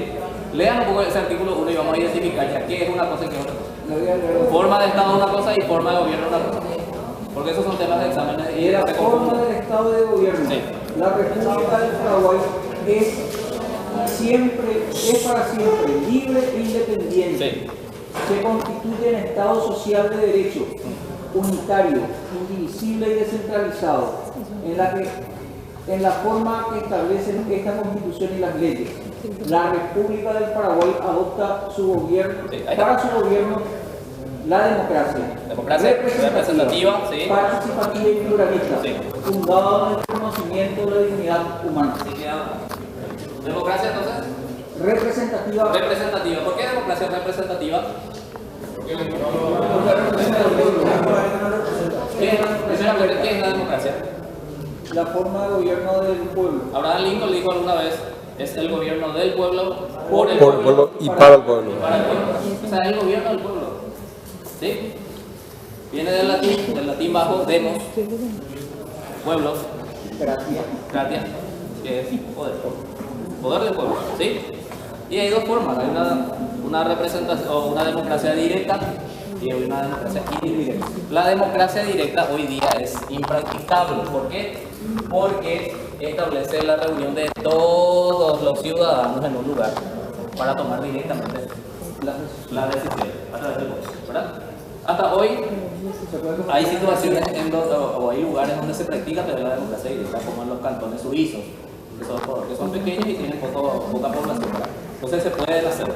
Lean un poco ese artículo 1 y vamos a identificar ya qué es una cosa y qué es otra cosa. Lo voy a leer. Forma de Estado es una cosa y forma de gobierno es una cosa. Porque esos son temas de exámenes y La se forma confunden. del Estado de Gobierno. Sí. La República del Paraguay es para siempre libre e independiente. Sí. Se constituye en Estado social de derecho, unitario, indivisible y descentralizado, en la forma que establecen esta Constitución y las leyes. La República del Paraguay adopta su gobierno, Sí, ahí está. para su gobierno la democracia. Democracia representativa, sí. Participativa y pluralista, Sí. fundada en el conocimiento de la dignidad humana. Así que, democracia entonces, Representativa. representativa. ¿Por qué democracia representativa? ¿Qué es la democracia? La forma de gobierno del pueblo. Abraham Lincoln dijo alguna vez, es el gobierno del pueblo, por el Por el pueblo y para el pueblo. para el pueblo. O sea, el gobierno del pueblo. ¿Sí? Viene del latín bajo, demos, pueblo, Gracias. gratia, que es poder, poder del pueblo. ¿Sí? Y hay dos formas, hay una representación o una democracia directa y hay una democracia indirecta. La democracia directa hoy día es impracticable. ¿Por qué? Porque establece la reunión de todos los ciudadanos en un lugar para tomar directamente la decisión a través del voto, ¿verdad? Hasta hoy hay situaciones o hay lugares donde se practica la democracia directa, como en los cantones suizos, que son pequeños y tienen poca población, ¿verdad? Entonces se pueden hacer.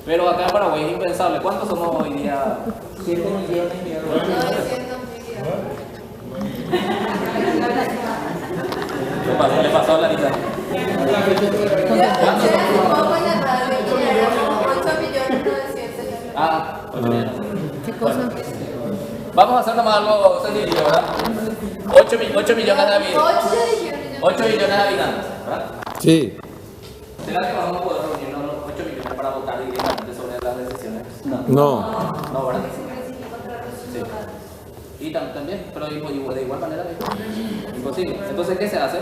Pero acá en Paraguay es impensable. ¿Cuántos somos hoy día? 7 millones y medio. 900 Le pasó a la lista. ¿Cuántos somos? Pongo en la radio que ya éramos 8.900.000. Ah, ¿Qué cosa? vamos a hacer nomás algo sencillo, ¿verdad? 8 millones de habitantes. 8 millones de habitantes, ¿verdad? Sí. ¿Será que vamos a poder reunirnos los 8 millones para votar directamente sobre las decisiones? No. No, ¿verdad? Sí. Y también, pero de igual manera, imposible. Entonces, ¿qué se hace?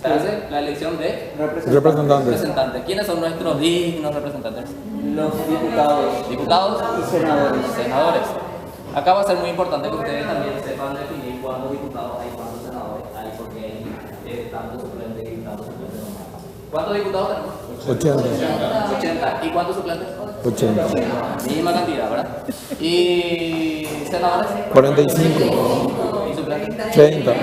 Se hace la elección de Representantes. representantes. ¿Quiénes son nuestros dignos representantes? Los diputados Diputados y senadores. senadores. Acá va a ser muy importante que ustedes también sepan definir cuántos diputados hay, cuántos senadores hay, porque hay tantos suplentes y tantos suplentes nomás. ¿Cuántos diputados tenemos? 80. 80. ¿Y cuántos suplentes? 80. Misma cantidad, ¿verdad? ¿Y senadores? 45. ¿Y suplentes? 30.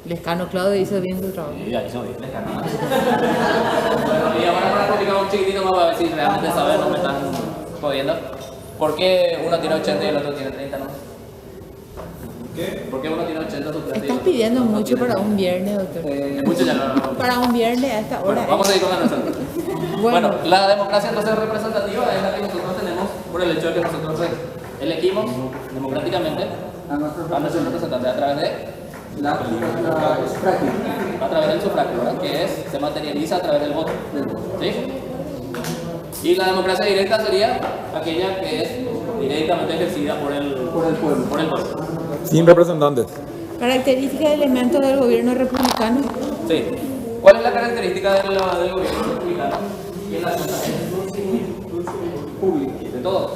Lescano Claudio hizo bien su trabajo. Sí, ahí soy, les ganaba. Bueno, y ahora para explicar un chiquitito más para ver si realmente saben, no me están jodiendo. ¿Por qué uno tiene 80 y el otro tiene 30, no? ¿Qué? ¿Por qué uno tiene 80 suplentes? Estás pidiendo mucho para un viernes, doctor. Mucho ya no. Para un viernes a esta hora. Bueno, vamos a ir con la razón. Bueno. Bueno, la democracia entonces representativa es la que nosotros tenemos por el hecho de que nosotros elegimos democráticamente A nuestros a nuestros representantes a través de la sufragio. a través del sufragio, ¿verdad? Que se materializa a través del voto. ¿Sí? Y la democracia directa sería aquella que es directamente ejercida por el pueblo. Por el pueblo. Sin representantes. Característica de elementos del gobierno republicano. Sí. ¿Cuál es la característica del gobierno republicano? ¿Quién la hace? Público. De todos.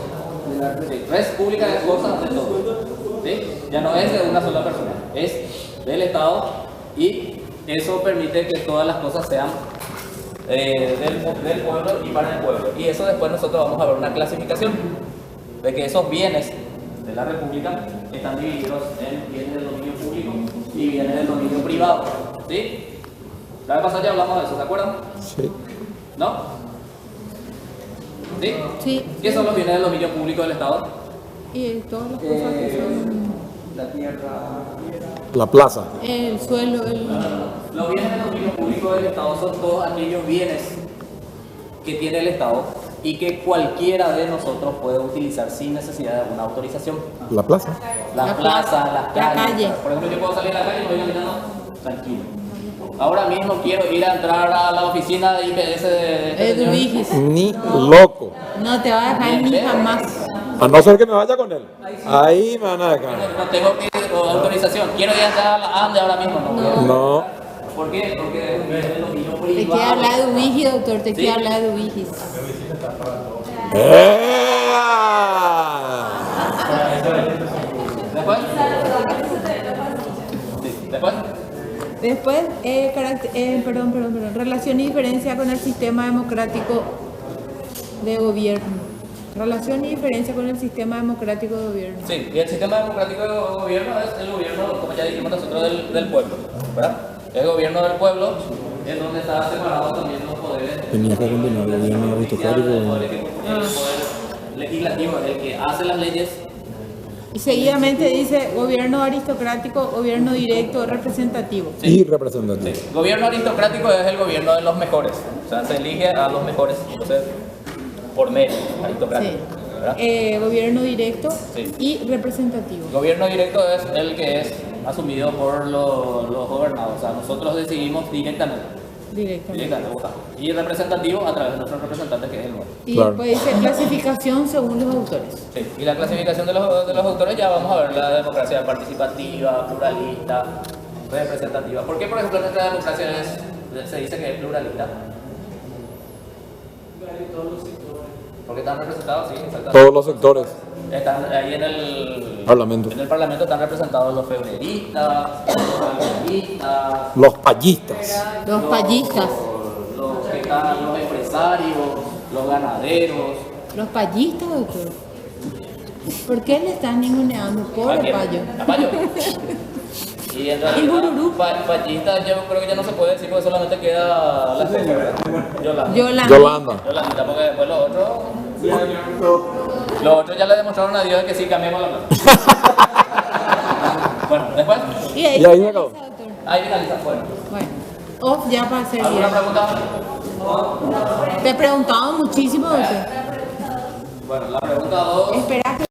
Sí. Res pública es cosa de todos. ¿Sí? Ya no es de una sola persona, es del Estado y eso permite que todas las cosas sean del pueblo y para el pueblo. Y eso después nosotros vamos a ver una clasificación de que esos bienes de la República están divididos en bienes del dominio público y bienes del dominio privado. ¿Sí? La vez pasada ya hablamos de eso, ¿se acuerdan? Sí. ¿No? ¿Sí? Sí. ¿Qué son los bienes del dominio público del Estado? Y todas las cosas que son La tierra. La plaza. el suelo, Los bienes del dominio público del Estado son todos aquellos bienes que tiene el Estado y que cualquiera de nosotros puede utilizar sin necesidad de una autorización. La plaza. La plaza, las la calles. calle. Por ejemplo, yo puedo salir a la calle y me voy caminando tranquilo. Ahora mismo quiero ir a entrar a la oficina de IPS de el Vigis. Ni loco. No te va a dejar ni jamás. A no ser que me vaya con él. Ahí me van a dejar. No tengo autorización. Quiero ir a entrar a la ANDE ahora mismo. No. No. ¿Por qué? Porque es un bien de dominio Te privado. quiere hablar de Ubigi, doctor, te quiere Sí. hablar de Ubigi. Después. Sí, después. Después, relación y diferencia con el sistema democrático de gobierno. Relación y diferencia con el sistema democrático de gobierno. Sí, y el sistema democrático de gobierno es el gobierno, como ya dijimos nosotros, del pueblo, ¿verdad? El gobierno del pueblo es donde está separado también los poderes. Tenías que combinar el gobierno aristocrático. El poder ejecutivo y el poder legislativo, el que hace las leyes. Y seguidamente dice gobierno aristocrático, gobierno directo, representativo. Y representativo. Sí. Gobierno aristocrático es el gobierno de los mejores, o sea, se elige a los mejores, entonces, por medio, aristocrático. Sí. ¿verdad? Gobierno directo Sí. y representativo. Gobierno directo es el que es asumido por los gobernados, o sea, nosotros decidimos directamente votamos. Y representativo a través de nuestros representantes, que es el nuestro. Y Claro. después dice clasificación según los autores. Sí. Y la clasificación de los autores ya vamos a ver la democracia participativa, pluralista, representativa. ¿Por qué, por ejemplo, nuestra democracia se dice que es pluralista? Porque están representados, sí, exactamente. Todos los sectores. Están ahí en el Parlamento. En el Parlamento están representados los febreristas, los anarquistas, Los payistas. Los payistas. los que están, los empresarios, los ganaderos. Los payistas, doctor. ¿Por qué le están ninguneando? ¿A Pobre quién? payo. ¿A Payo? Y en realidad, Gururú. payista yo creo que ya no se puede decir porque solamente queda la esposa, ¿verdad? Yolanda. Yolandita, porque después los otros ya le demostraron a Dios que sí cambiamos la plata. Bueno, después, Y ahí, Y ahí se acabó. finaliza, doctor. ahí finaliza. Bueno, Bueno, off ya para hacer ¿alguna bien. pregunta? Te he preguntado muchísimo, doctor. Bueno, la pregunta 2. Espera que